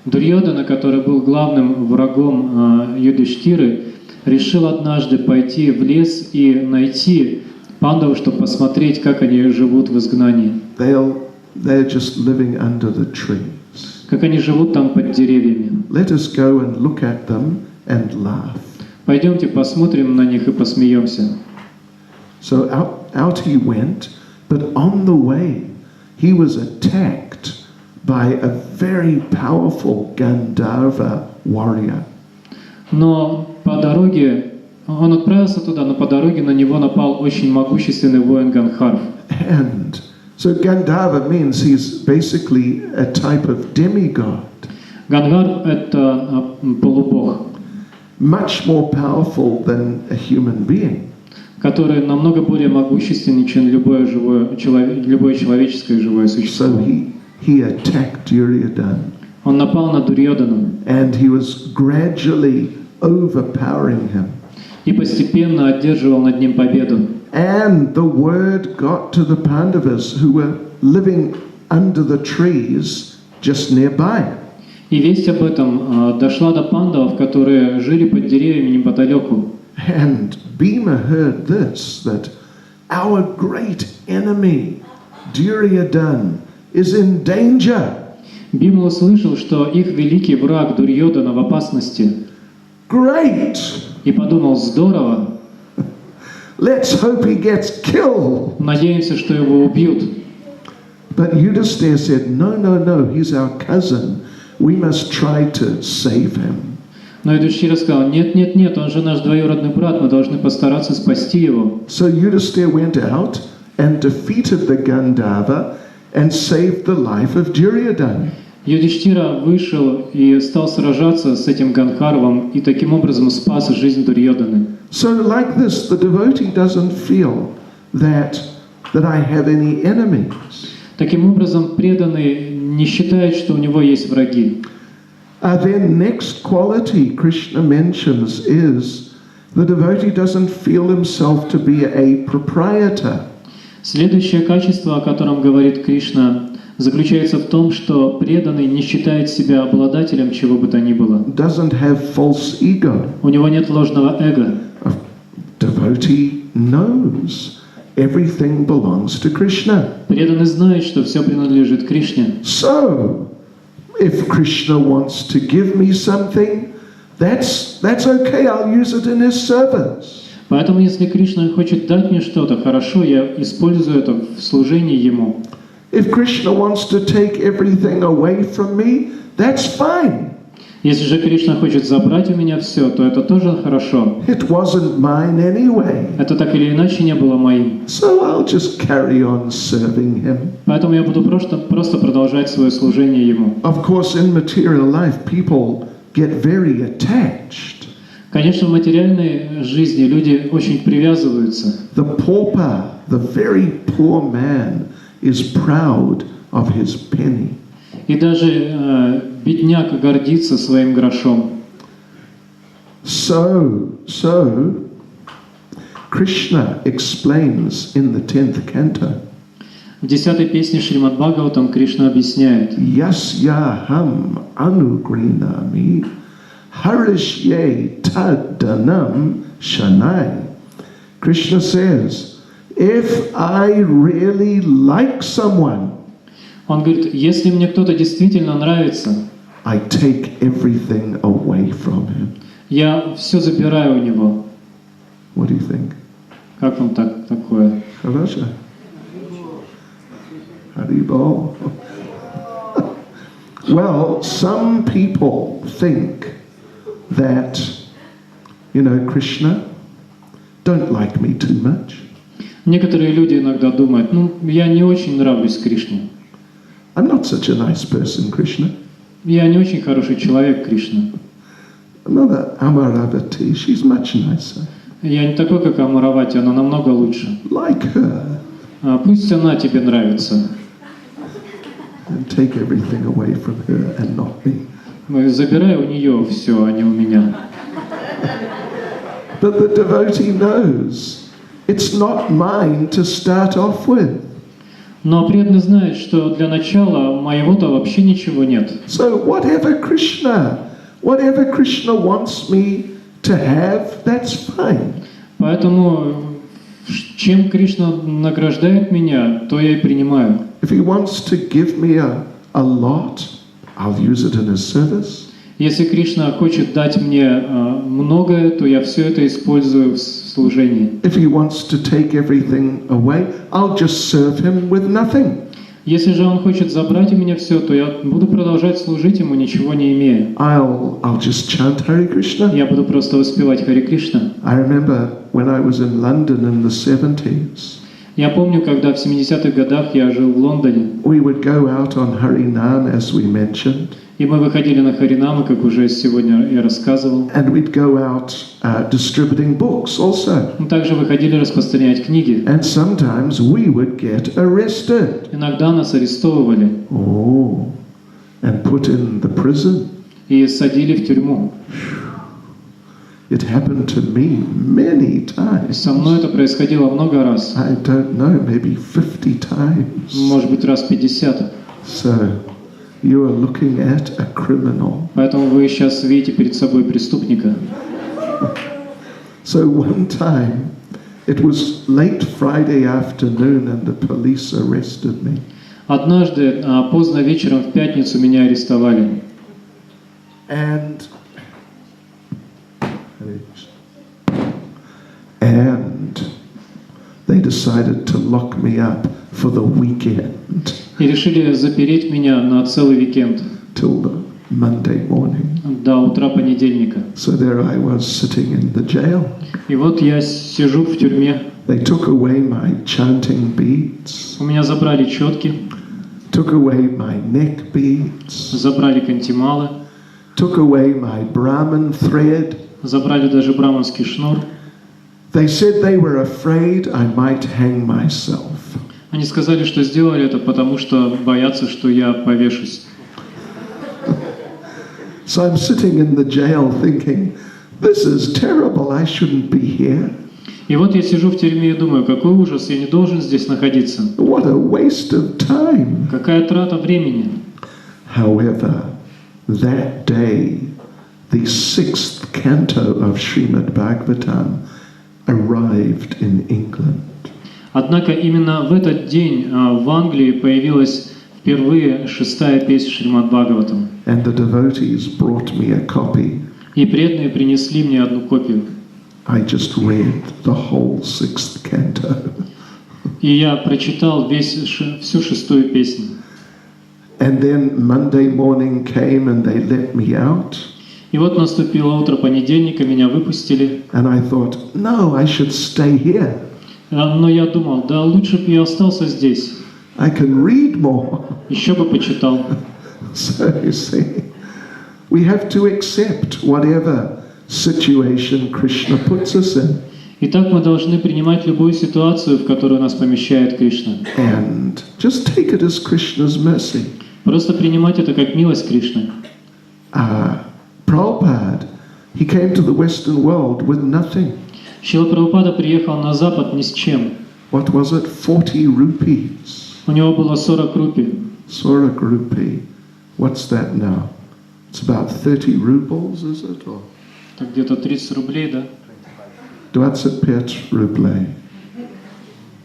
Дурьодана, который был главным врагом Юдхиштиры, решил однажды пойти в лес и найти пандавов, чтобы посмотреть, как они живут в изгнании. They're just living under the trees. Как они живут там под деревьями. Let us go and look at them and laugh. Пойдемте посмотрим на них и посмеемся. So out he went, but on the way he was attacked by a very powerful Gandharva warrior. Но по дороге он отправился туда, но по дороге на него напал очень могущественный воин Гандхарв. And so Gandharva means he's basically a type of demigod. Гандхарв — это полубог, much more powerful than a human being. который намного более могущественный, чем любое человеческое живое существо. So he attacked Duryodhana. Он напал на Дурьодану And he was gradually overpowering him. и постепенно одерживал над ним победу. And the word got to the Pandavas who were living under the trees just nearby. И весть об этом дошла до пандавов, которые жили под деревьями неподалеку. And Bhima heard this, that our great enemy, Duryodhana, is in danger. Бима услышал, что их великий враг Дурьодана в опасности. Great! И подумал, здорово, Let's hope he gets killed. надеемся, что его убьют. But Yudhisthira said, no, he's our cousin. We must try to save him. Но Юдхиштира сказал: нет, нет, нет, он же наш двоюродный брат, мы должны постараться спасти его. So Yudhisthira went out and defeated the Gandharva and saved the life of Duryodhana. Юдхиштира вышел и стал сражаться с этим Гандхарвом, и таким образом спас жизнь Дурьоданы. So like this, the devotee doesn't feel that I have any enemies. Таким образом, преданный не считает, что у него есть враги. Then next quality Krishna mentions is the devotee doesn't feel himself to be a proprietor. Следующее качество, о котором говорит Кришна, заключается в том, что преданный не считает себя обладателем чего бы то ни было. Doesn't have false ego. У него нет ложного эго. A devotee knows everything belongs to Krishna. Преданный знает, что все принадлежит Кришне. So, if Krishna wants to give me something, that's okay, I'll use it in his service. Поэтому, если Кришна хочет дать мне что-то, хорошо, я использую это в служении Ему. If Krishna wants to take everything away from me, that's fine. Если же Кришна хочет забрать у меня все, то это тоже хорошо. It wasn't mine anyway. Это так или иначе не было моим. So I'll just carry on serving him. Поэтому я буду просто продолжать свое служение Ему. Of course, in material life, people get very attached. Конечно, в материальной жизни люди очень привязываются. The pauper, the very poor man, is proud of his penny. И даже бедняк гордится своим грошом. So, Krishna explains in the 10th canto. В 10-й песне Шримад Бхагаватам Кришна объясняет: Yasyaham anugrinami harishye taddanam shanai. Krishna says, if I really like someone, Он говорит, если мне кто-то действительно нравится, I take everything away from him. я все забираю у него. What do you think? Как вам такое? Хорошо. Haribol. Well, some people think that, Krishna don't like me too much. Некоторые люди иногда думают, я не очень нравлюсь Кришне. I'm not such a nice person, Krishna. Я не очень хороший человек, Кришна. Mother Amaravati, she's much nicer. Я не такой, как Амаравати, она намного лучше. Like her. Пусть она тебе нравится. And take everything away from her and not me. Забирай у нее все, а не у меня. But the devotee knows it's not mine to start off with. Но преданный знает, что для начала моего-то вообще ничего нет. So whatever Krishna wants me to have, that's fine. Поэтому чем Кришна награждает меня, то я и принимаю. If he wants to give me a lot, I'll use it in his service. Если Кришна хочет дать мне многое, то я все это использую в служении. If he wants to take everything away, I'll just serve him with nothing. Если же он хочет забрать у меня все, то я буду продолжать служить ему, ничего не имея. I'll just chant Hare Krishna. Я буду просто воспевать Харе Кришна. I remember when I was in London in the 70s. Я помню, когда в 70-х годах я жил в Лондоне. We would go out on Harinam, as we mentioned. И мы выходили на Харинамы, как уже сегодня я рассказывал. And we'd go out distributing books also. Мы также выходили распространять книги. And sometimes we would get arrested. Иногда нас арестовывали. Oh, and put in the prison. И садили в тюрьму. It happened to me many times. Со мной это происходило много раз. I don't know, maybe 50 times. Может быть, раз 50. So, you are looking at a criminal. Поэтому вы сейчас видите перед собой преступника. So one time, it was late Friday afternoon and the police arrested me. Однажды, поздно вечером в пятницу меня арестовали. And they decided to lock me up for the weekend. И решили запереть меня на целый уикенд. Till Monday morning. до утра понедельника. So there I was sitting in the jail. И вот я сижу в тюрьме. They took away my chanting beads, У меня забрали четки, took away my neck beads, забрали кантималы, took away my Brahmin thread. забрали даже браманский шнур. They said they were afraid I might hang myself. Они сказали, что сделали это, потому что боятся, что я повешусь. So I'm sitting in the jail thinking, this is terrible, I shouldn't be here. И вот я сижу в тюрьме и думаю, какой ужас, я не должен здесь находиться. What a waste of time. Какая трата времени. However, that day, the 6th canto of Srimad Bhagavatam arrived in England. Однако именно в этот день в Англии появилась впервые 6-я песня Шримад Бхагаватам. And the devotees brought me a copy. И преданные принесли мне одну копию. I just read the whole 6th canto. И я прочитал всю 6-ю песню. And then Monday morning came and they let me out. И вот наступило утро понедельника, меня выпустили. And I thought, no, I should stay here. Но я думал, да лучше бы я остался здесь. I can read more. Еще бы почитал. So you see, we have to accept whatever situation Krishna puts us in. Итак, мы должны принимать любую ситуацию, в которую нас помещает Кришна. And just take it as Krishna's mercy. Просто принимать это как милость Кришны. Prabhupada, he came to the Western world with nothing. Шрила Прабхупада приехал на Запад ни с чем. What was it? 40 rupees. У него было 40 рупий. 40 rupee. What's that now? It's about 30 rubles, is it? Or Так где-то 30 рублей, да? 25 рублей.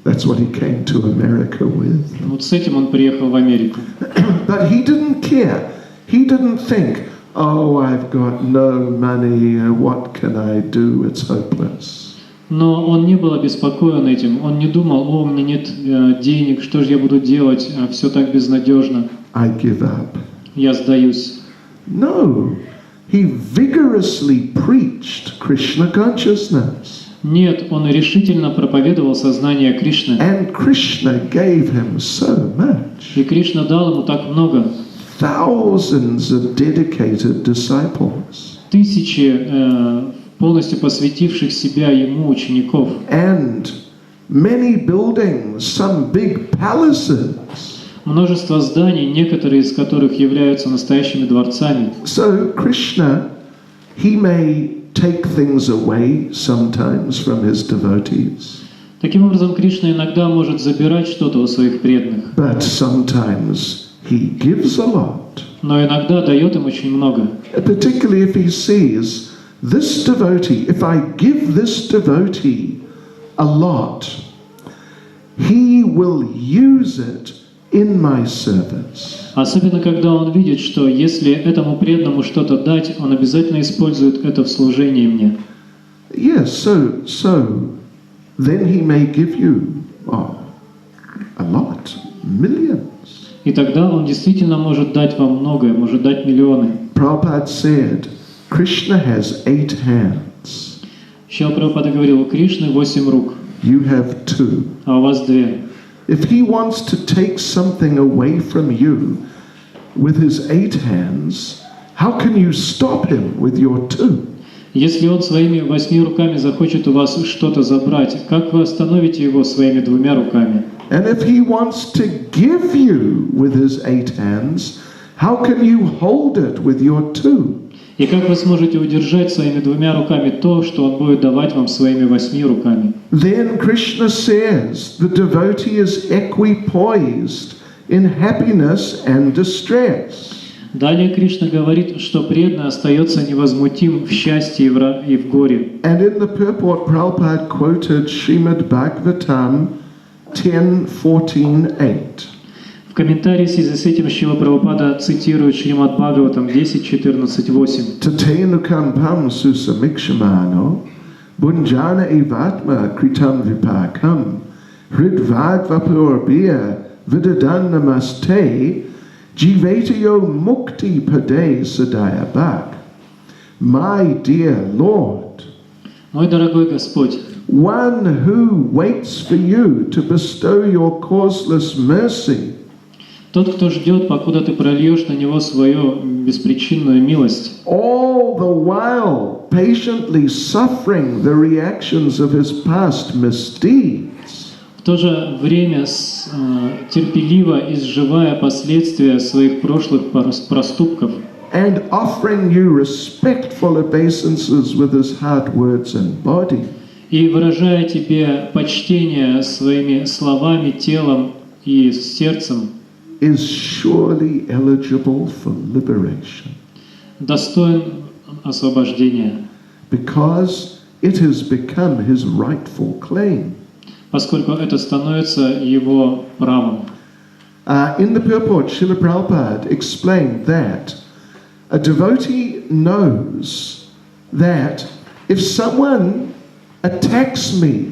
That's what he came to America with. Вот с этим он приехал в Америку. But he didn't care. He didn't think, oh, I've got no money, what can I do? It's hopeless. Но он не был обеспокоен этим. Он не думал, о, у меня нет денег, что же я буду делать, все так безнадежно. I give up. Я сдаюсь. No, he vigorously preached Krishna consciousness. Нет, он решительно проповедовал сознание Кришны. And Krishna gave him so much. И Кришна дал ему так много. Thousands of dedicated disciples. Тысячи полностью посвятивших себя ему учеников. And many buildings, some big palaces. Множество зданий, некоторые из которых являются настоящими дворцами. So Krishna, he may take things away sometimes from his devotees. Таким образом, Кришна иногда может забирать что-то у своих преданных. But sometimes he gives a lot. Но иногда дает им очень много. Particularly if he sees this devotee, if I give this devotee a lot, he will use it in my service. Особенно, когда он видит, что если этому преданному что-то дать, он обязательно использует это в служении мне. Yes, so then he may give you a lot, millions. И тогда он действительно может дать вам многое, может дать миллионы. Prabhupada said, Krishna has 8 hands. Шрила Прабхупада говорил, у Кришны 8 рук, You have 2. а у вас 2. If he wants to take something away from you with his 8 hands, how can you stop him with your 2? Если он своими 8 руками захочет у вас что-то забрать, как вы остановите его своими 2 руками? And if he wants to give you with his 8 hands, how can you hold it with your 2? И как вы сможете удержать своими 2 руками то, что он будет давать вам своими 8 руками? Then Krishna says the devotee is equipoised in happiness and distress. Далее Кришна говорит, что преданный остается невозмутим в счастье и в горе. And in the purport, Prabhupada quoted Srimad Bhagavatam 10:14-8. В комментарии в связи с этим Шрила Прабхупада цитирует Шримад Бхагаватам 10.14.8. Tatenukam pam susamikshmano bunjana evatma kritam vipakam hridvad vapur bia vidadan namaste Jivetayo mukti pade sadaya bhak. My dear Lord, Мой дорогой Господь, one who waits for you to bestow your causeless mercy, тот, кто ждет, покуда ты прольешь на него свою беспричинную милость, all the while patiently suffering the reactions of his past misdeeds, в то же время терпеливо изживая последствия своих прошлых проступков, and offering you respectful obeisances with his heart, words, and body, и выражая тебе почтение своими словами, телом и сердцем, is surely eligible for liberation, достоин освобождения, because it has become his rightful claim. поскольку это становится его правом. In the purport, Srila Prabhupada explained that a devotee knows that if someone attacks me,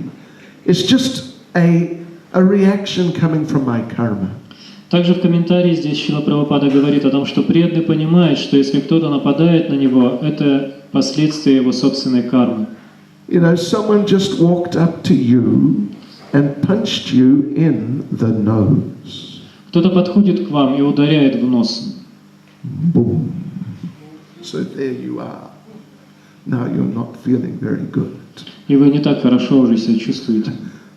it's just a reaction coming from my karma. Также в комментарии здесь Шрила Прабхупада говорит о том, что преданный понимает, что если кто-то нападает на него, это последствия его собственной кармы. You know, someone just walked up to you and punched you in the nose. Кто-то подходит к вам и ударяет в нос. Boom. So there you are. Now you're not feeling very good. И вы не так хорошо уже себя чувствуете.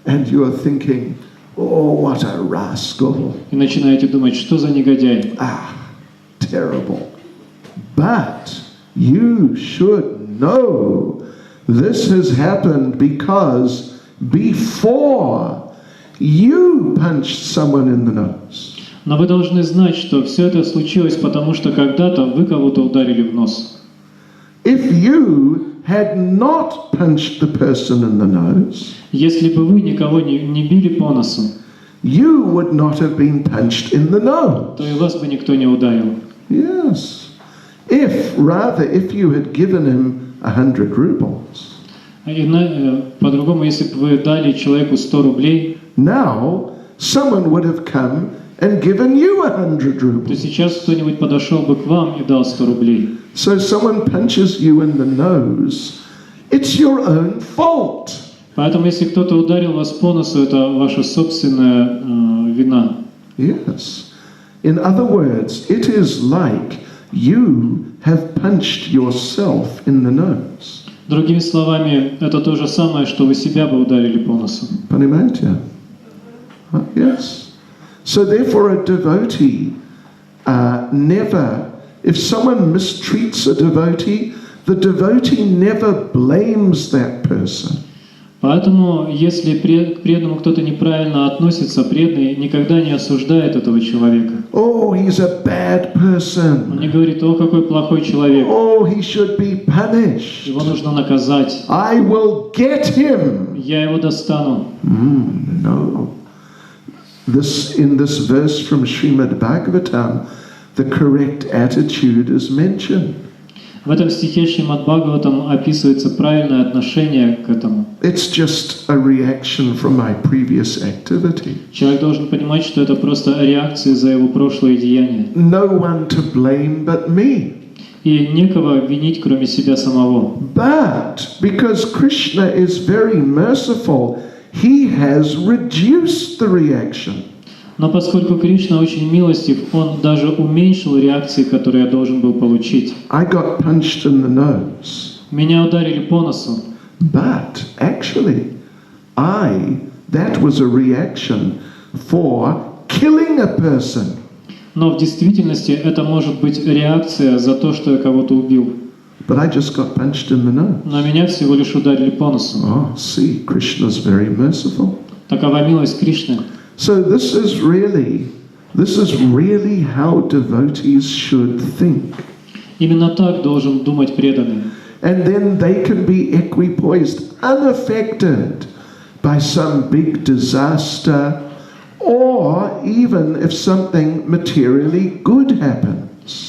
And you are thinking, oh, what a rascal. И начинаете думать, что за негодяй. Terrible. But you should know this has happened because before you punched someone in the nose. Но вы должны знать, что все это случилось, потому что когда-то вы кого-то ударили в нос. If you had not punched the person in the nose, Если бы вы никого не били по носу, you would not have been punched in the nose. то и вас бы никто не ударил. Yes. If you had given him 100 rubles, По-другому, если бы вы дали человеку 100 рублей, now someone would have come and given you 100 то rubles. сейчас кто-нибудь подошел бы к вам и дал 100 рублей. So someone punches you in the nose, it's your own fault. Поэтому, если кто-то ударил вас по носу, это ваша собственная вина. Yes. In other words, it is like you have punched yourself in the nose. Другими словами, это то же самое, что вы себя бы ударили по носу. Понимаете? Yes. So therefore a devotee never, if someone mistreats a devotee, the devotee never blames that person. Поэтому, если к преданному кто-то неправильно относится, преданный никогда не осуждает этого человека. Oh, he's a bad person. Он не говорит, о, какой плохой человек, Oh, he should be punished. его нужно наказать, I will get him. я его достану. No. In this verse from Srimad Bhagavatam, the correct attitude is mentioned. В этом стихе Шримад Бхагаватам описывается правильное отношение к этому. It's just a reaction from my previous activity. Человек должен понимать, что это просто реакция за его прошлые деяния. No one to blame but me. И некого винить, кроме себя самого. But because Krishna is very merciful, he has reduced the reaction. Но поскольку Кришна очень милостив, он даже уменьшил реакции, которые я должен был получить. I got punched in the nose. Меня ударили по носу. But actually, that was a reaction for killing a person. Но в действительности это может быть реакция за то, что я кого-то убил. But I just got punched in the nose. Но меня всего лишь ударили по носу. Oh, see, Krishna's very merciful. Такова милость Кришны. So this is really how devotees should think. Именно так должен думать преданный. And then they can be equipoised, unaffected by some big disaster, or even if something materially good happens.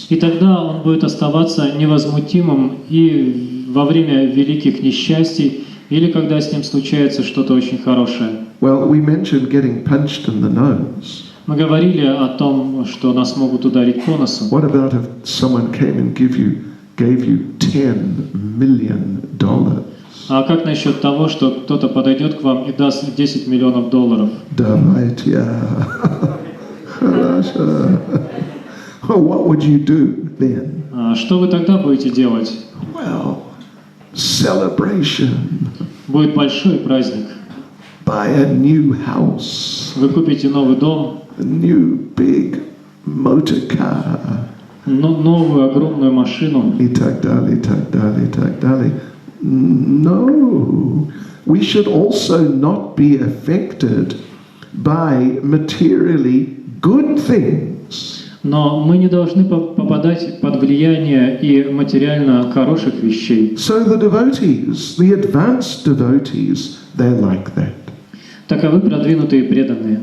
И тогда он будет оставаться невозмутимым и во время великих несчастий, или когда с ним случается что-то очень хорошее. Well, we mentioned getting punched in the nose. Мы говорили о том, что нас могут ударить по носу. What about if someone came and gave you $10 million? А как насчет того, что кто-то подойдет к вам и даст $10 миллионов? Давайте. Хорошо. What would you do then? Что вы тогда будете делать? Well, celebration. Будет большой праздник. Buy a new house. Вы купите новый дом, A new big motor car. новую огромную машину. И так далее, и так далее, и так далее. No. We should also not be affected by materially good things. Но мы не должны попадать под влияние и материально хороших вещей. So the devotees, the advanced devotees, they're like that. Таковы продвинутые преданные.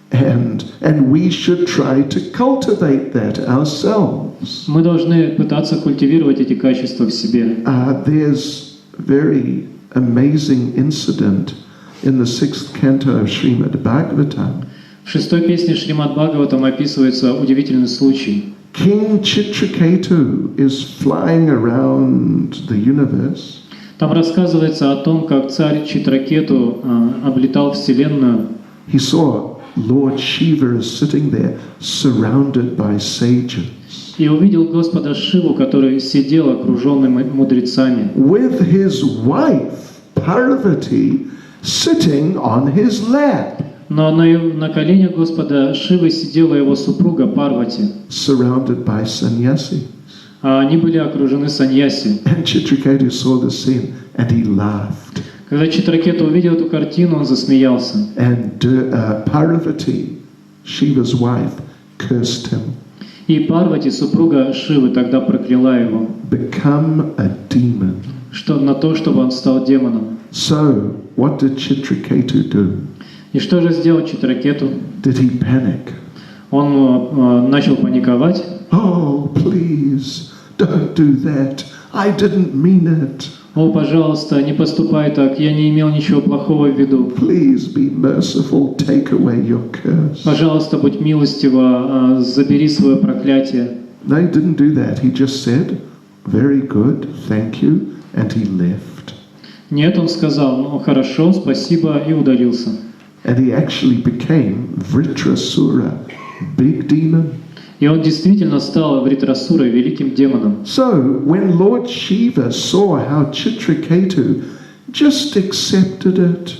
And we should try to cultivate that ourselves. Мы должны пытаться культивировать эти качества в себе. There's a very amazing incident in the 6th canto of Srimad Bhagavatam. В 6-й песне Шримад Бхагаватам описывается удивительный случай. King Chitraketu is flying around the universe. Там рассказывается о том, как царь Читракету облетал Вселенную. He saw Lord Shiva is sitting there, surrounded by sages. И увидел Господа Шиву, который сидел окруженный мудрецами. With his wife, Parvati, sitting on his lap. Но на коленях Господа Шивы сидела его супруга Парвати. Surrounded by sannyasi. А они были окружены саньяси. And Chitraketu saw the scene and he laughed. Когда Читракета увидел эту картину, он засмеялся. And Parvati, Shiva's wife, cursed him. И Парвати, супруга Шивы, тогда прокляла его. Become a demon. На то, чтобы он стал демоном. So, what did Chitraketu do? И что же сделал Читракету? Did he panic? Он начал паниковать. Oh, please, don't do that. I didn't mean it. О, пожалуйста, не поступай так, я не имел ничего плохого в виду. Please be merciful, take away your curse. Пожалуйста, будь милостива, забери свое проклятие. No, he didn't do that. He just said, very good, thank you, and he left. Нет, он сказал, ну хорошо, спасибо, и удалился. And he actually became Vritrasura, big demon. И он действительно стал Вритрасурой, великим демоном. So, when Lord Shiva saw how Chitraketu just accepted it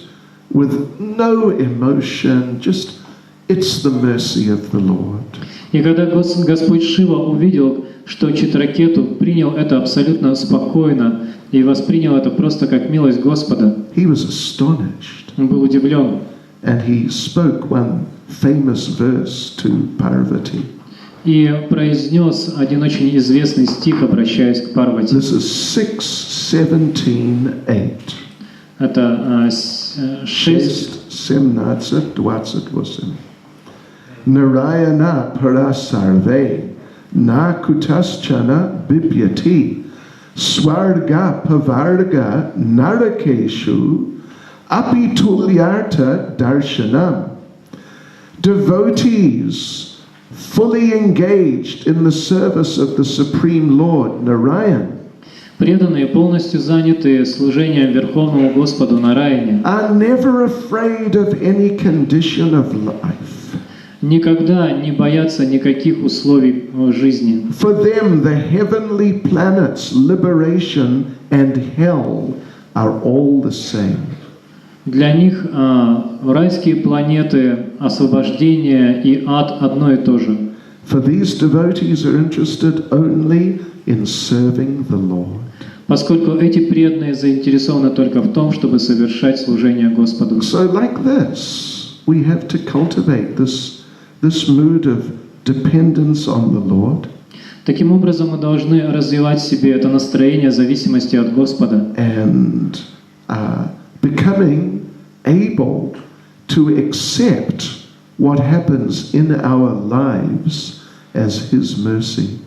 with no emotion, just, it's the mercy of the Lord. И когда Господь Шива увидел, что Читракету принял это абсолютно спокойно и воспринял это просто как милость Господа, He was astonished. он был удивлен. And he spoke one famous verse to Parvati. И произнес один очень известный стих, обращаясь к Парвати. This is 6:17:8. Это 6:17:28. Narayana parasarve na kutaschana bipyati swarga pavarga narakeshu apitulyarta darshanam. Devotees fully engaged in the service of the Supreme Lord, Narayan, преданные, полностью заняты служением Верховному Господу Нараяне, are never afraid of any condition of life. никогда не боятся никаких условий жизни. For them, the heavenly planets, liberation and hell are all the same. Для них райские планеты, освобождение и ад одно и то же. For these devotees are interested only in serving the Lord. Поскольку эти преданные заинтересованы только в том, чтобы совершать служение Господу. So like this, we have to cultivate this mood of dependence on the Lord. Таким образом, мы должны развивать в себе это настроение зависимости от Господа. And becoming able to accept what happens in our lives as His mercy.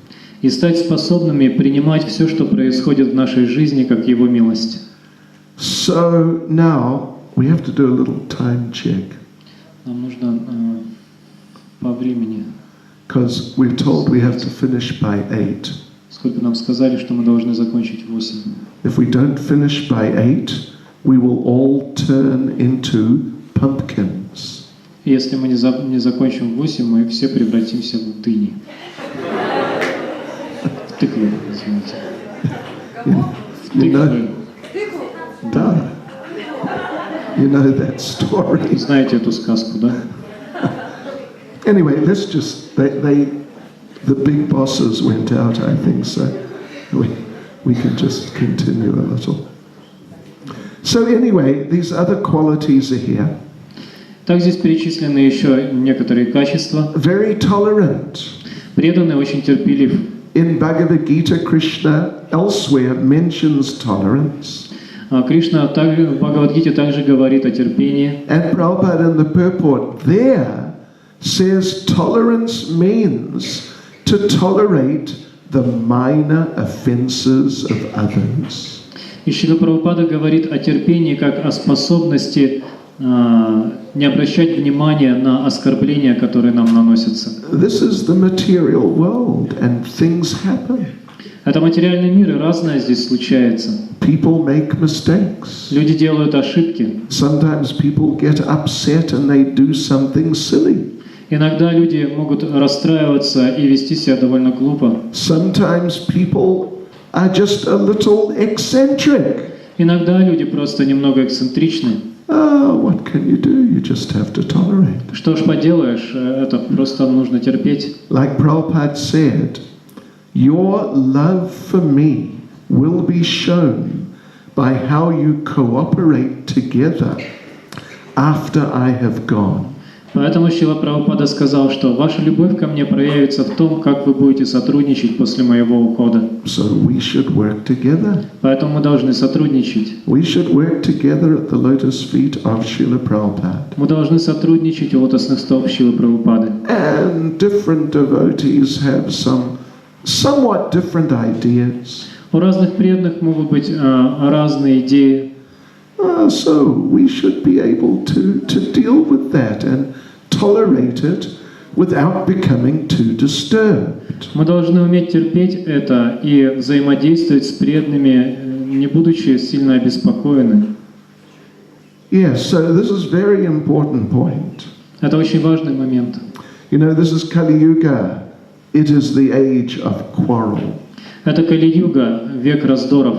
И стать способными принимать все, что происходит в нашей жизни, как Его милость. So now we have to do a little time check. Нам нужно по времени? Because we're told we have to finish by 8. Сколько нам сказали, что мы должны закончить в 8. If we don't finish by 8, we will all turn into pumpkins. Если мы не закончим в 8, мы все превратимся в дыни. В тыквы, извините. В тыквы. Duh. You know that story. Знаете эту сказку, да? Anyway, let's just, the big bosses went out, I think, so we can just continue a little. So anyway, these other qualities are here. Так здесь перечислены еще некоторые качества. Very tolerant. Преданный, очень терпелив. In Bhagavad Gita, Krishna elsewhere mentions tolerance. Кришна в Бхагавад-гите также говорит о терпении. And Prabhupada in the purport there says tolerance means to tolerate the minor offenses of others. И Шрила Прабхупада говорит о терпении как о способности не обращать внимания на оскорбления, которые нам наносятся. This is the material world and things happen. Это материальный мир, и разное здесь случается. People make mistakes. Люди делают ошибки. Sometimes people get upset and they do something silly. Иногда люди могут расстраиваться и вести себя довольно глупо. Sometimes people are just a little eccentric. Иногда люди просто немного эксцентричны. What can you do? You just have to tolerate. Что ж поделаешь, это просто нужно терпеть. Like Prabhupada said, your love for me will be shown by how you cooperate together after I have gone. Поэтому Шрила Прабхупада сказал, что ваша любовь ко мне проявится в том, как вы будете сотрудничать после моего ухода. So we should work together. Поэтому мы должны сотрудничать. We should work together at the lotus feet of Srila Prabhupada. Мы должны сотрудничать у лотосных стоп Шрилы Прабхупады. And different devotees have some somewhat different ideas. У разных преданных могут быть разные идеи. So we should be able to deal with that and tolerate it without becoming too disturbed. Мы должны уметь терпеть это и взаимодействовать с преданными, не будучи сильно обеспокоены. Yes, so this is very important point. Это очень важный момент. You know, this is Kali Yuga. It is the age of quarrel. Это Кали-юга, век раздоров.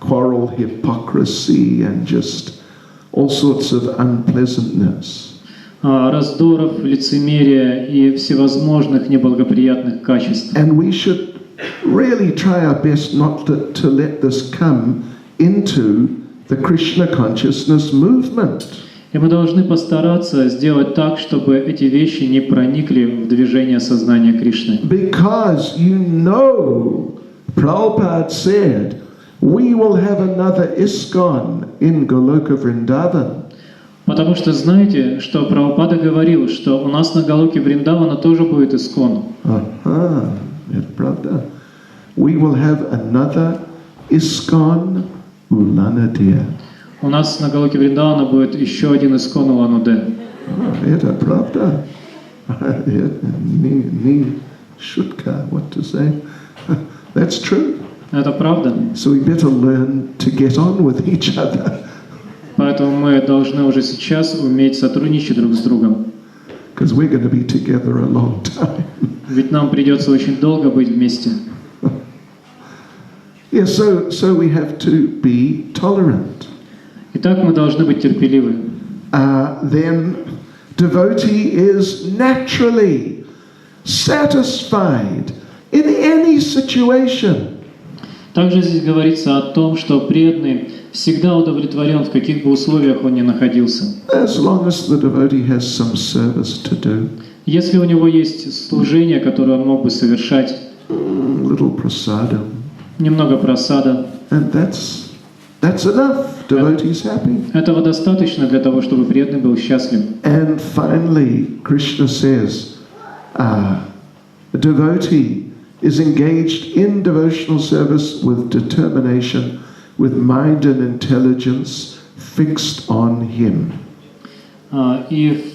Quarrel, hypocrisy, and just all sorts of unpleasantness. Раздоров, лицемерия и всевозможных неблагоприятных качеств. And we should really try our best not to let this come into the Krishna consciousness movement. И мы должны постараться сделать так, чтобы эти вещи не проникли в движение сознания Кришны. Because you know, Prabhupada said, we will have another ISKCON in Goloka Vrindavan. Потому что знаете, что Прабхупада говорил, что у нас на Галоке Вриндавана тоже будет искон. Это правда. We will have another ISKCON Ulan-Ude. У нас на Галоке Вриндавана будет еще один искон Улан-Удэ. Это правда. Не шутка, what to say. That's true. Это правда. So we better learn to get on with each other. Поэтому мы должны уже сейчас уметь сотрудничать друг с другом. Because we're going to be together a long time. Ведь нам придется очень долго быть вместе. Yeah, so we have to be tolerant. Итак, мы должны быть терпеливы. Then devotee is naturally satisfied in any situation. Также здесь говорится о том, что преданный всегда удовлетворен, в каких бы условиях он ни находился. As long as the devotee has some service to do. Если у него есть служение, которое он мог бы совершать, Little prasadam. немного просада, And that's enough. Devotee's happy. этого достаточно для того, чтобы преданный был счастлив. And finally, Krishna says, a devotee is engaged in devotional service with determination, with mind and intelligence fixed on him. И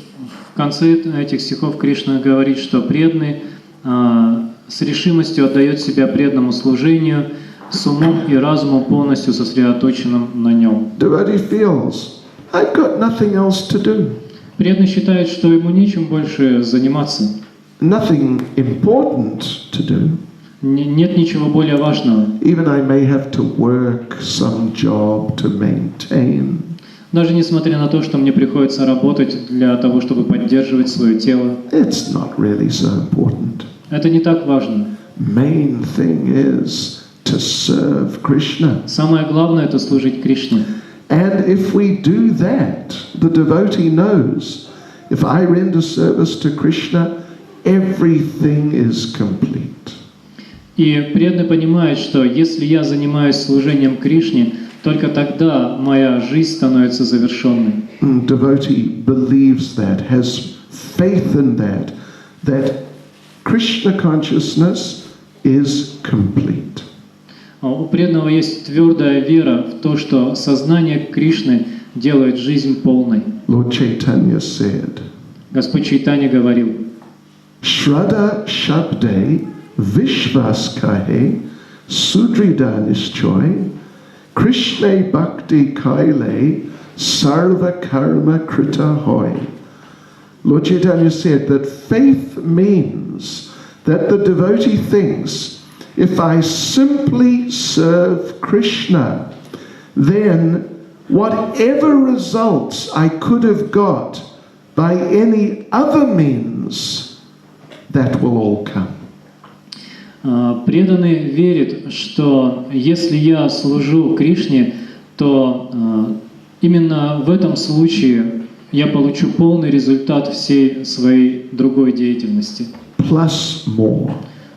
В конце этих стихов Кришна говорит, что преданный с решимостью отдает себя преданному служению, с умом и разумом полностью сосредоточенным на нем. Devotee feels, I've got nothing else to do. Преданный считает, что ему нечем больше заниматься. Nothing important to do. Нет ничего более важного. Even I may have to work some job to maintain. Даже несмотря на то, что мне приходится работать для того, чтобы поддерживать свое тело. It's not really so important. Это не так важно. Main thing is to serve Krishna. Самое главное – это служить Кришне. And if we do that, the devotee knows, if I render service to Krishna, everything is complete. И преданный понимает, что если я занимаюсь служением Кришне, только тогда моя жизнь становится завершенной. Devotee believes that, has faith in that, that Krishna consciousness is complete. У преданного есть твердая вера в то, что сознание Кришны делает жизнь полной. Lord Caitanya said, Господь Чайтанья говорил, Shraddha Shabde Vishvas Kahe Sudrida Nishchoy Krishna Bhakti Kaile Sarva Karma Krita Hoy. Lord Caitanya said that faith means that the devotee thinks, if I simply serve Krishna, then whatever results I could have got by any other means, that will all come. Преданный верит, что если я служу Кришне, то именно в этом случае я получу полный результат всей своей другой деятельности. Plus more.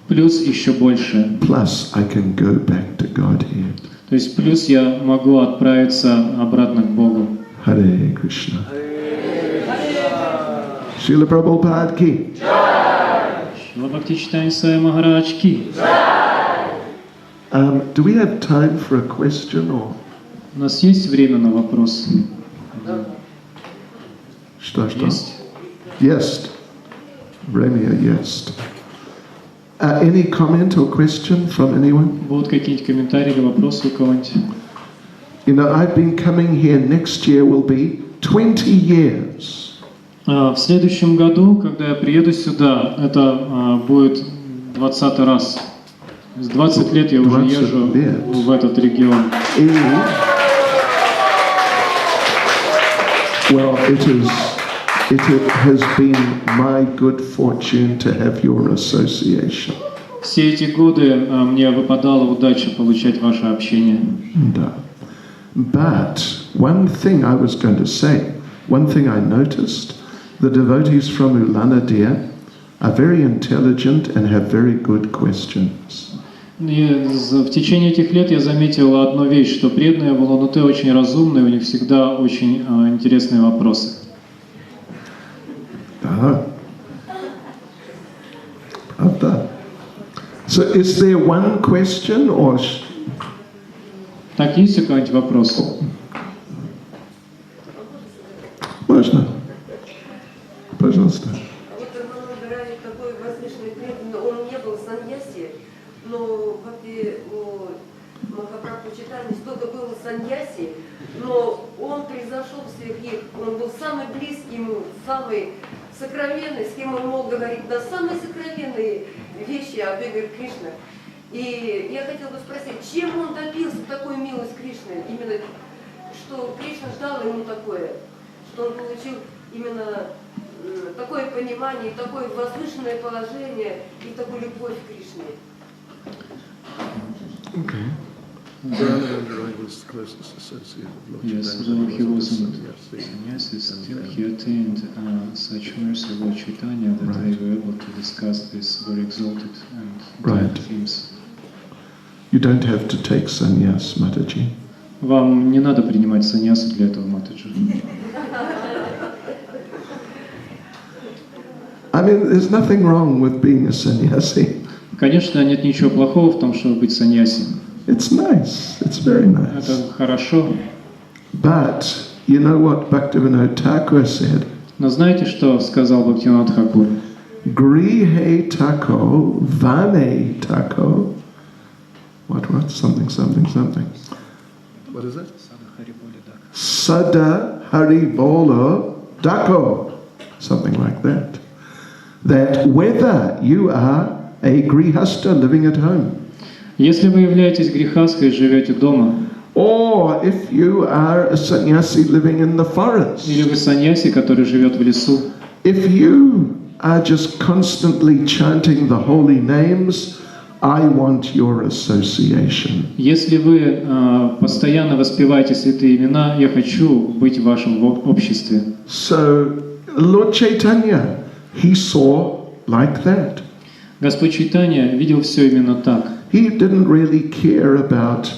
Плюс еще больше. Plus I can go back to Godhead. То есть плюс я могу отправиться обратно к Богу. Hare Krishna. Srila Prabhupada ki. Шрила Бхакти Чайтанья Свами Махарадж ки. Do we have time for a question or? У нас есть время на вопрос? Что? Есть. Yes. Remia, yes. Any comment or question from anyone? Будут какие-нибудь комментарии или вопросы у кого-нибудь? You know, I've been coming here, next year will be 20 years. В следующем году, когда я приеду сюда, это будет 20-й раз. С 20 лет я уже езжу в этот регион. Well, it has been my good fortune to have your association. Все эти годы мне выпадала удача получать ваше общение. But one thing I was going to say, one thing I noticed, the devotees from Ulan-Ude are very intelligent and have very good questions. И в течение этих лет я заметил одну вещь, что преданные в Улан-Удэ очень разумные, у них всегда очень интересные вопросы. Правда. So is there one question or? Так, есть у кого-нибудь вопрос? Можно. Пожалуйста. Вот Рамануджараджи такой возвышенный преданный, он не был саньяси, но как и у Махапрабху Чайтаньи столько было саньяси, но он превзошел всех их, он был самый близкий ему, самый сокровенный, с кем он мог говорить на самые сокровенные вещи о Беге Кришны. И я хотела бы спросить, чем он добился такой милость Кришны, именно что Кришна ждал ему такое, что он получил именно такое понимание, такое возвышенное положение и такую любовь к Кришне. Okay. was the closest associate of Lord Yes, Chaitanya. though he wasn't sannyasi, still he attained such mercy of Lord Chaitanya that they were able to discuss these very exalted and deep themes. You don't have to take sannyas, Mataji. Вам не надо принимать саньясу для этого, Матаджи. I mean, there's nothing wrong with being a sannyasi. Конечно, нет ничего плохого в том, чтобы быть саньяси. It's nice. It's very nice. Это хорошо. But you know what Bhaktivinoda Thakur said? Но знаете, что сказал Бхактивинода Тхакур? Grihe tako, vane tako. What? Something. What is it? Sada haribolo dako. Something like that. That whether you are a grihasta living at home, Если вы являетесь грехаской и живете дома, or if you are a sannyasi living in the forest, или вы саньяси, который живет в лесу, if you are just constantly chanting the holy names, I want your association. если вы постоянно воспеваете святые имена, я хочу быть в вашем обществе. So Lord Caitanya, he saw like that. Господь Чайтанья видел все именно так. He didn't really care about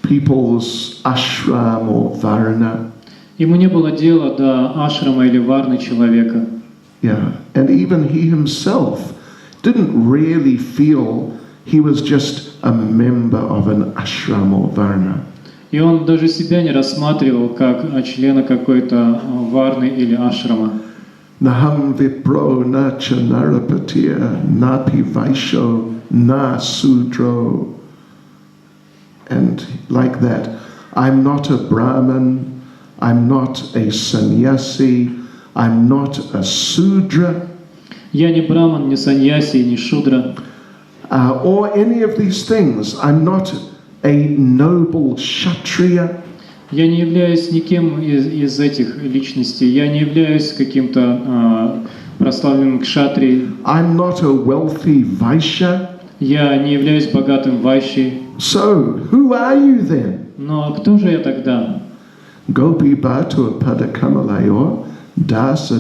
people's ashram or varna. Ему не было дела до ашрама или варны человека. Yeah, and even he himself didn't really feel he was just a member of an ashram or varna. И он даже себя не рассматривал как члена какой-то варны или ашрама. Naham vipro na chanarapatia na pivaisho na sudro. And like that, I'm not a Brahmin, I'm not a sannyasi, I'm not a sudra. Я не браман, не саньяси, не шудра. Or any of these things. I'm not a noble kshatriya. Я не являюсь никем из этих личностей. Я не являюсь каким-то прославленным кшатрией. I'm not a wealthy vaishya. Я не являюсь богатым вайшей. So, who are you then? Но кто же я тогда? Gopi bhatu padakamalayur das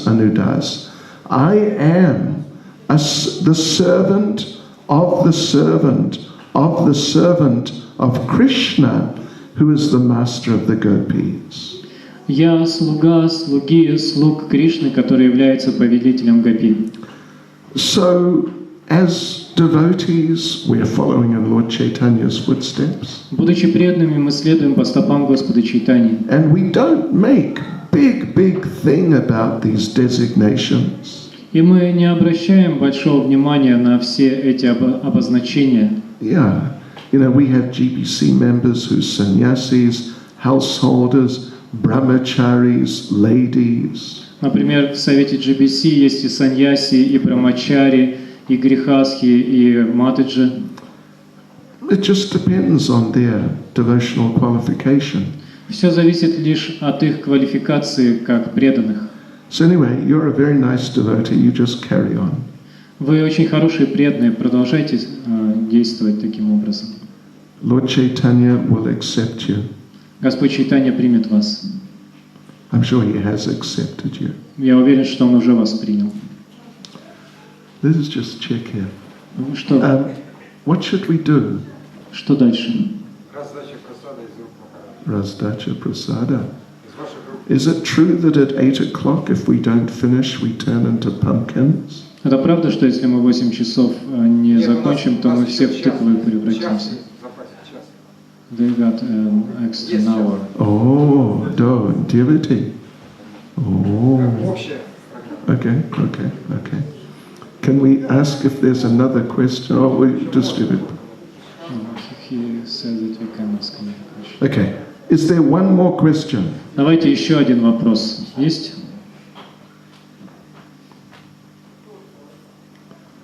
anudas. I am the servant of the servant of the servant of Krishna, who is the master of the gopis. Я слуга слуги слуг Кришны, который является повелителем гопи. So, as devotees, we are following in Lord Chaitanya's footsteps. Будучи преданными, мы следуем по стопам Господа Чайтаньи. And we don't make big thing about these designations. И мы не обращаем большого внимания на все эти обозначения. Yeah, you know, we have GBC members who's sannyasis, householders, brahmacharis, ladies. Например, в Совете GBC есть и саньяси, и брамачари, и грехаски, и матаджи. It just depends on their devotional qualification. Все зависит лишь от их квалификации как преданных. So anyway, you're a very nice devotee, you just carry on. Вы очень хорошие преданные, продолжайте действовать таким образом. Lord Chaitanya will accept you. Господь Чайтанья примет вас. I'm sure he has accepted you. Я уверен, что Он уже вас принял. Let us just check here. Ну, что, What should we do? что дальше? Раздача просада из рук Махараджа. Разdacha prasada. Из ваших рук. Is it true that at 8 o'clock, if we don't finish, we turn into pumpkins? Это правда, что если мы 8 часов не Нет, закончим, то у нас мы все в еще тыквы час превратимся? в запасе, час. They got an extra Yes, hour. Oh, do, devotee. Oh, Как общая программа. okay. Can we ask if there's another question? Oh, we distribute. He said that we can ask another question. Okay. Is there one more question? Давайте еще один вопрос. Есть?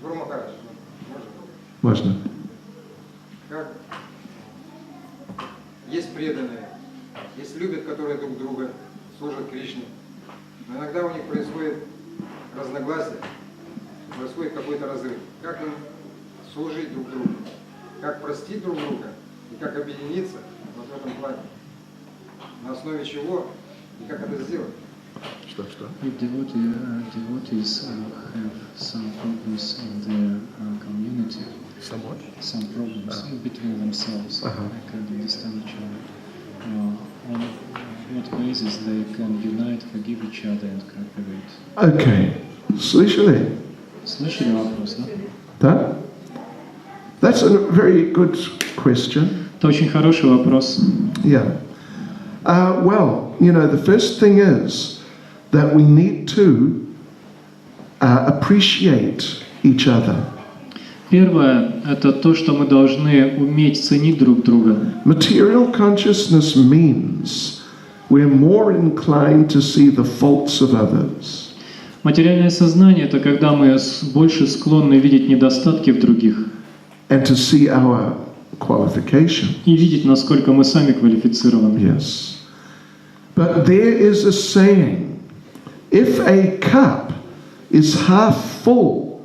Гуру Махарадж, можно? Можно. Как? Есть преданные, есть любят, которые друг друга служат Кришне. Но иногда у них происходит разногласие, происходит какой-то разрыв. Как им служить друг другу? Как простить друг друга? И как объединиться вот в этом плане? На основе чего? И как это сделать? Что? If devotees have some problems in their community, Somewhat. some problems between themselves, Uh-huh. I can understand each other. On what basis they can unite, forgive each other and cooperate? Okay. Слышали? Слышали вопрос, да? Да? That's a very good question. Это очень хороший вопрос. Yeah. Well, you know, the first thing is that we need to appreciate each other. Первое – это то, что мы должны уметь ценить друг друга. Material consciousness means we're more inclined to see the faults of others. Материальное сознание – это когда мы больше склонны видеть недостатки в других And to see our qualification. и видеть, насколько мы сами квалифицированы. Yes. But there is a saying, if a cup is half full,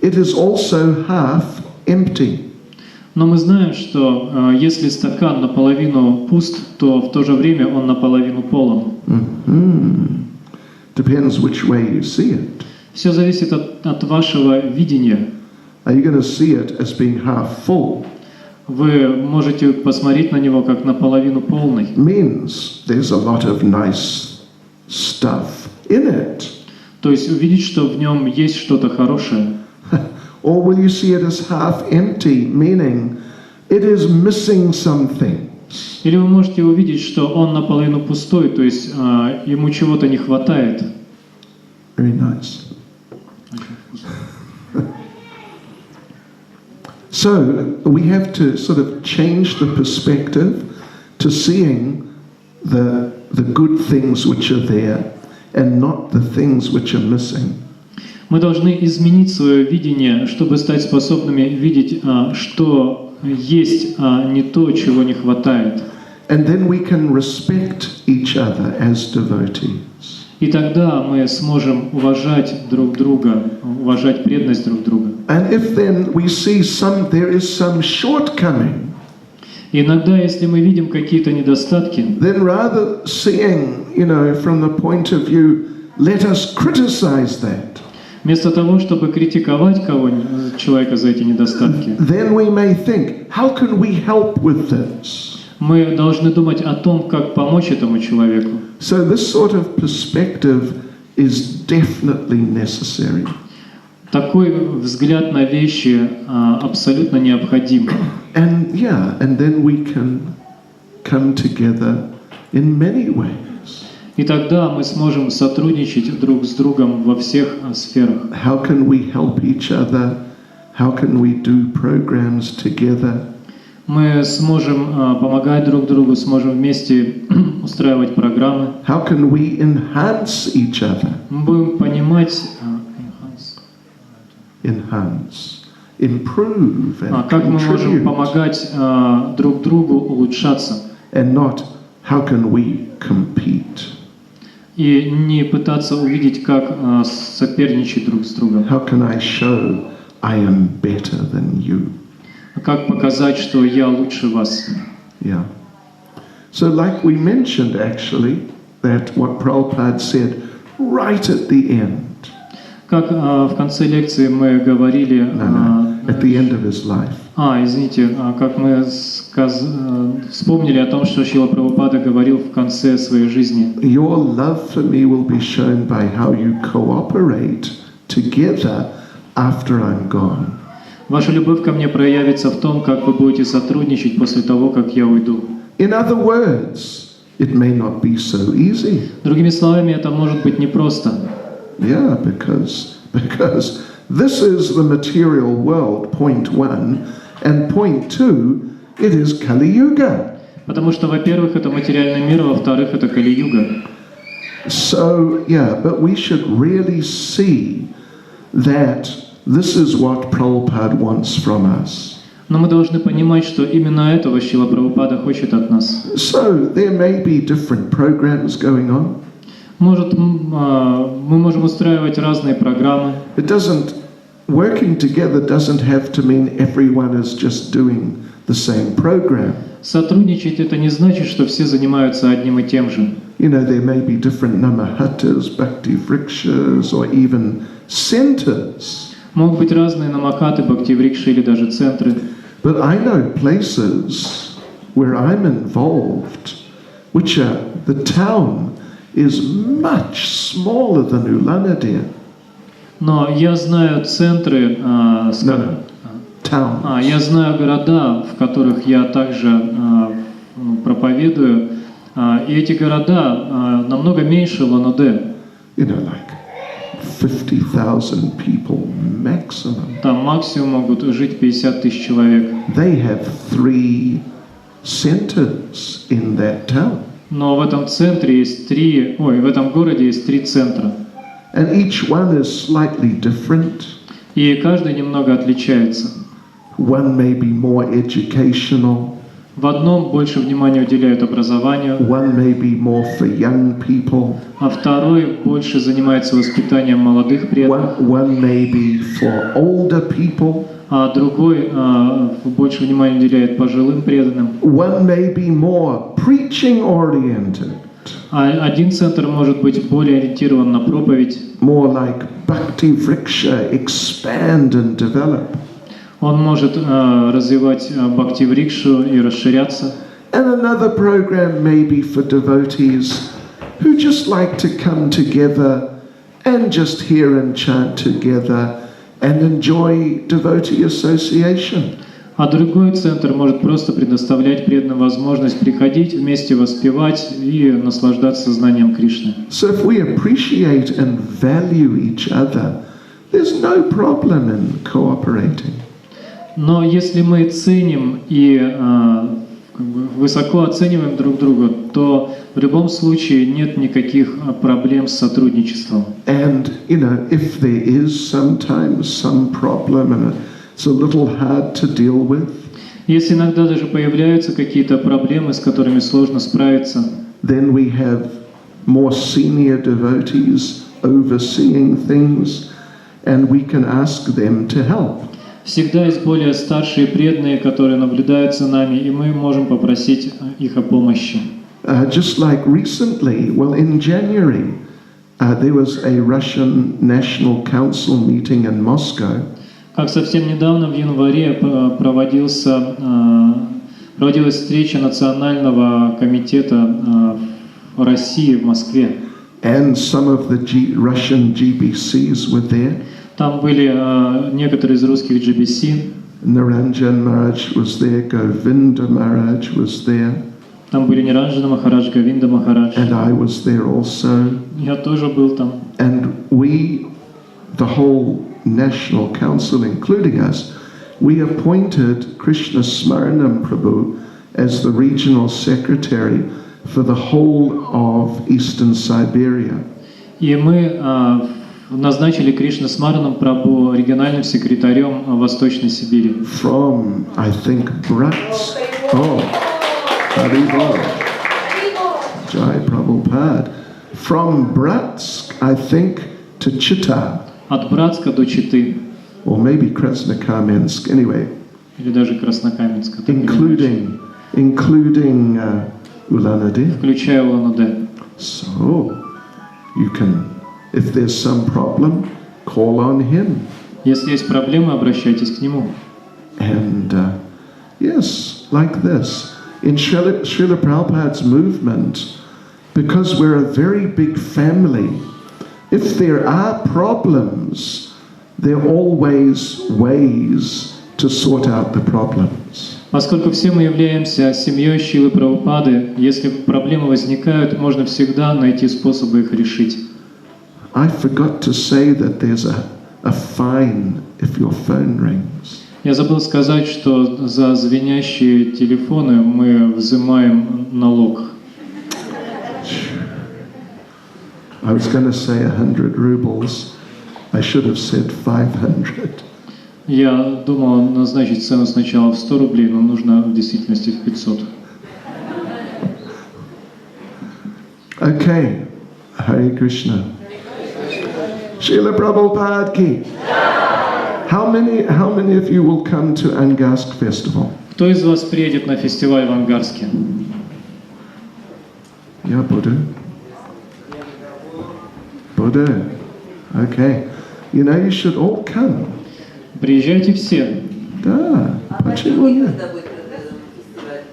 it is also half empty. Но мы знаем, что если стакан наполовину пуст, то в то же время он наполовину полон. Depends which way you see it. Все зависит от вашего видения. Are you going to see it as being half full? Вы можете посмотреть на него как наполовину полный. Means there's a lot of nice stuff in it. То есть увидеть, что в нем есть что-то хорошее. Or will you see it as half empty, meaning it is missing something? Или вы можете увидеть, что он наполовину пустой, то есть ему чего-то не хватает. Very nice. So we have to sort of change the perspective to seeing the good things which are there and not the things which are missing. Мы должны изменить свое видение, чтобы стать способными видеть, что есть, а не то, чего не хватает. And then we can respect each other as devotees. И тогда мы сможем уважать друг друга, уважать преданность друг друга. And if then we see there is some shortcoming, И иногда, если мы видим какие-то недостатки, then rather seeing, from the point of view, let us criticize that. вместо того, чтобы критиковать человека за эти недостатки, Then we may think, how can we help with this? мы должны думать о том, как помочь этому человеку. So this sort of perspective is definitely necessary. Такой взгляд на вещи абсолютно необходим. And then we can come together in many ways. И тогда мы сможем сотрудничать друг с другом во всех сферах. How can we help each other? How can we do programs together? Мы сможем помогать друг другу, сможем вместе устраивать программы. How can we enhance each other? Мы будем понимать, Improve and как мы можем contribute. помогать друг другу улучшаться. And not how can we compete? И не пытаться увидеть, как соперничать друг с другом. How can I show I am better than you? Как показать, что я лучше вас. Yeah. So like we mentioned actually, that what Prabhupada said right at the end. Как в конце лекции мы говорили... At the end of his life. Извините, как мы вспомнили о том, что Шрила Прабхупада говорил в конце своей жизни. Your love for me will be shown by how you cooperate together after I'm gone. Ваша любовь ко мне проявится в том, как вы будете сотрудничать после того, как я уйду. In other words, it may not be so easy. Другими словами, это может быть непросто. Yeah, because this is the material world, point one, and point two, it is Kali Yuga. Потому что, во-первых, это материальный мир, а во-вторых, это Кали-юга. So, but we should really see that this is what Prabhupada wants from us. Но мы должны понимать, что именно этого Шрила Прабхупада хочет от нас. So, there may be different programs going on. Может, мы можем устраивать разные программы. Working together doesn't have to mean everyone is just doing the same program. Сотрудничать это не значит, что все занимаются одним и тем же. There may be different namahatas, bhakti vrikshas, or even centers. Могут быть разные намахаты, бхакти-врикши или даже центры. But I know places where I'm involved, which are the town is much smaller than Ulan-Ude. Но я знаю центры, я знаю города, в которых я также проповедую, И эти города намного меньше Улан-Удэ. You know, like 50,000 people maximum. Там максимум могут жить 50 тысяч человек. They have 3 centers in that town. Но в этом центре есть в этом городе есть 3 центра. And each one is slightly different. И каждый немного отличается. One may be more educational. В одном больше внимания уделяют образованию, One may be more for young people. а второй больше занимается воспитанием молодых преданных, One may be for older people. а другой больше внимания уделяет пожилым преданным. One may be more preaching oriented. А один центр может быть более ориентирован на проповедь. More like Bhakti Vriksha, expand and develop. Он может развивать бхакти-врикшу и расширяться. And another program may be for devotees who just like to come together and just hear and chant together and enjoy devotee association. А другой центр может просто предоставлять преданным возможность приходить, вместе воспевать и наслаждаться знанием Кришны. So if we appreciate and value each other, there's no problem in cooperating. Но если мы ценим и высоко оцениваем друг друга, то в любом случае нет никаких проблем с сотрудничеством. And, you know, if there is sometimes some problem and it's a little hard to deal with, Если иногда даже появляются какие-то проблемы, с которыми сложно справиться, then we have more senior devotees overseeing things and we can ask them to help. всегда есть более старшие преданные, которые наблюдают за нами, и мы можем попросить их о помощи. Just like recently, well, in January, there was a Russian National Council meeting in Moscow. Как совсем недавно, в январе, проводилась встреча Национального комитета в России, в Москве. And some of the Russian GBCs were there. Там были некоторые из русских GBC. Naranjan Maharaj was there, Govinda Maharaj was there. Там были Ниранджана Махарадж, Говинда Махарадж. And I was there also. Я тоже был там. And we, the whole National Council, including us, we appointed Krishna Smaranam Prabhu as the regional secretary for the whole of Eastern Siberia. И мы назначили Кришна Смаранам Прабху региональным секретарем Восточной Сибири. From, I think, Bratsk. Oh, Haribol. Jai Prabhupada. From Bratsk, I think, to Chita. От Братска до Читы, Or maybe Krasnokamensk. Anyway, или даже Краснокаменска, так или иначе. including Ulan-Ude. Включая Улан-Удэ. So, you can, if there's some problem, call on him. Если есть проблемы, обращайтесь к нему. And yes, like this. In Srila Prabhupada's movement, because we're a very big family, if there are problems, there are always ways to sort out the problems. Поскольку все мы являемся семьей Шрилы Прабхупады, если проблемы возникают, можно всегда найти способы их решить. I forgot to say that there's a fine if your phone rings. Я забыл сказать, что за звенящие телефоны мы взимаем налог. I was going to say 100 rubles. I should have said 500. Я думал назначить цену сначала в 100 рублей, но нужно в действительности в 500. Okay, Hare Krishna. Srila Prabhupada ki. How many of you will come to Angarsk festival? Кто из вас приедет на фестиваль в Ангарске? Yeah, Buddha. Buddha. Okay. You know, you should all come. Приезжайте все. Да, А почему когда нет? будет фестиваль?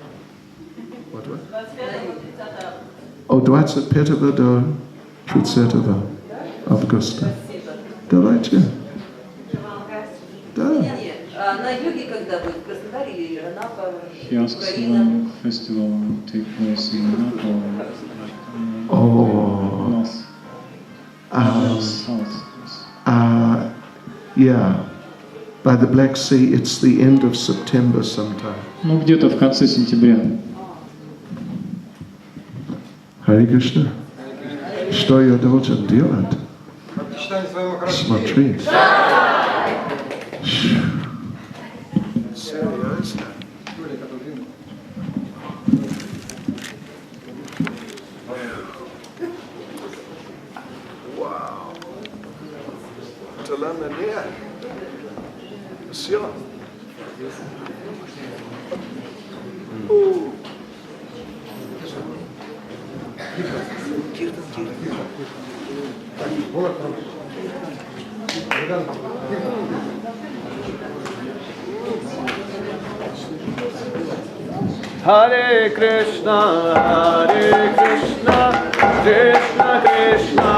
О 25 до 30 августа. Давайте. Да. Не-не, а на юге когда будет? В Краснодаре или Fiasco Swami festival will take place in Anapa. Oh. North. South. Yeah. By the Black Sea, it's the end of September sometime. Ну, где-то в конце сентября. Hare Krishna. Что я должен делать? Читание своего хорошо. Смотри. Серьезно? Вау. Талана нет. Все. Hare Krishna, Krishna Krishna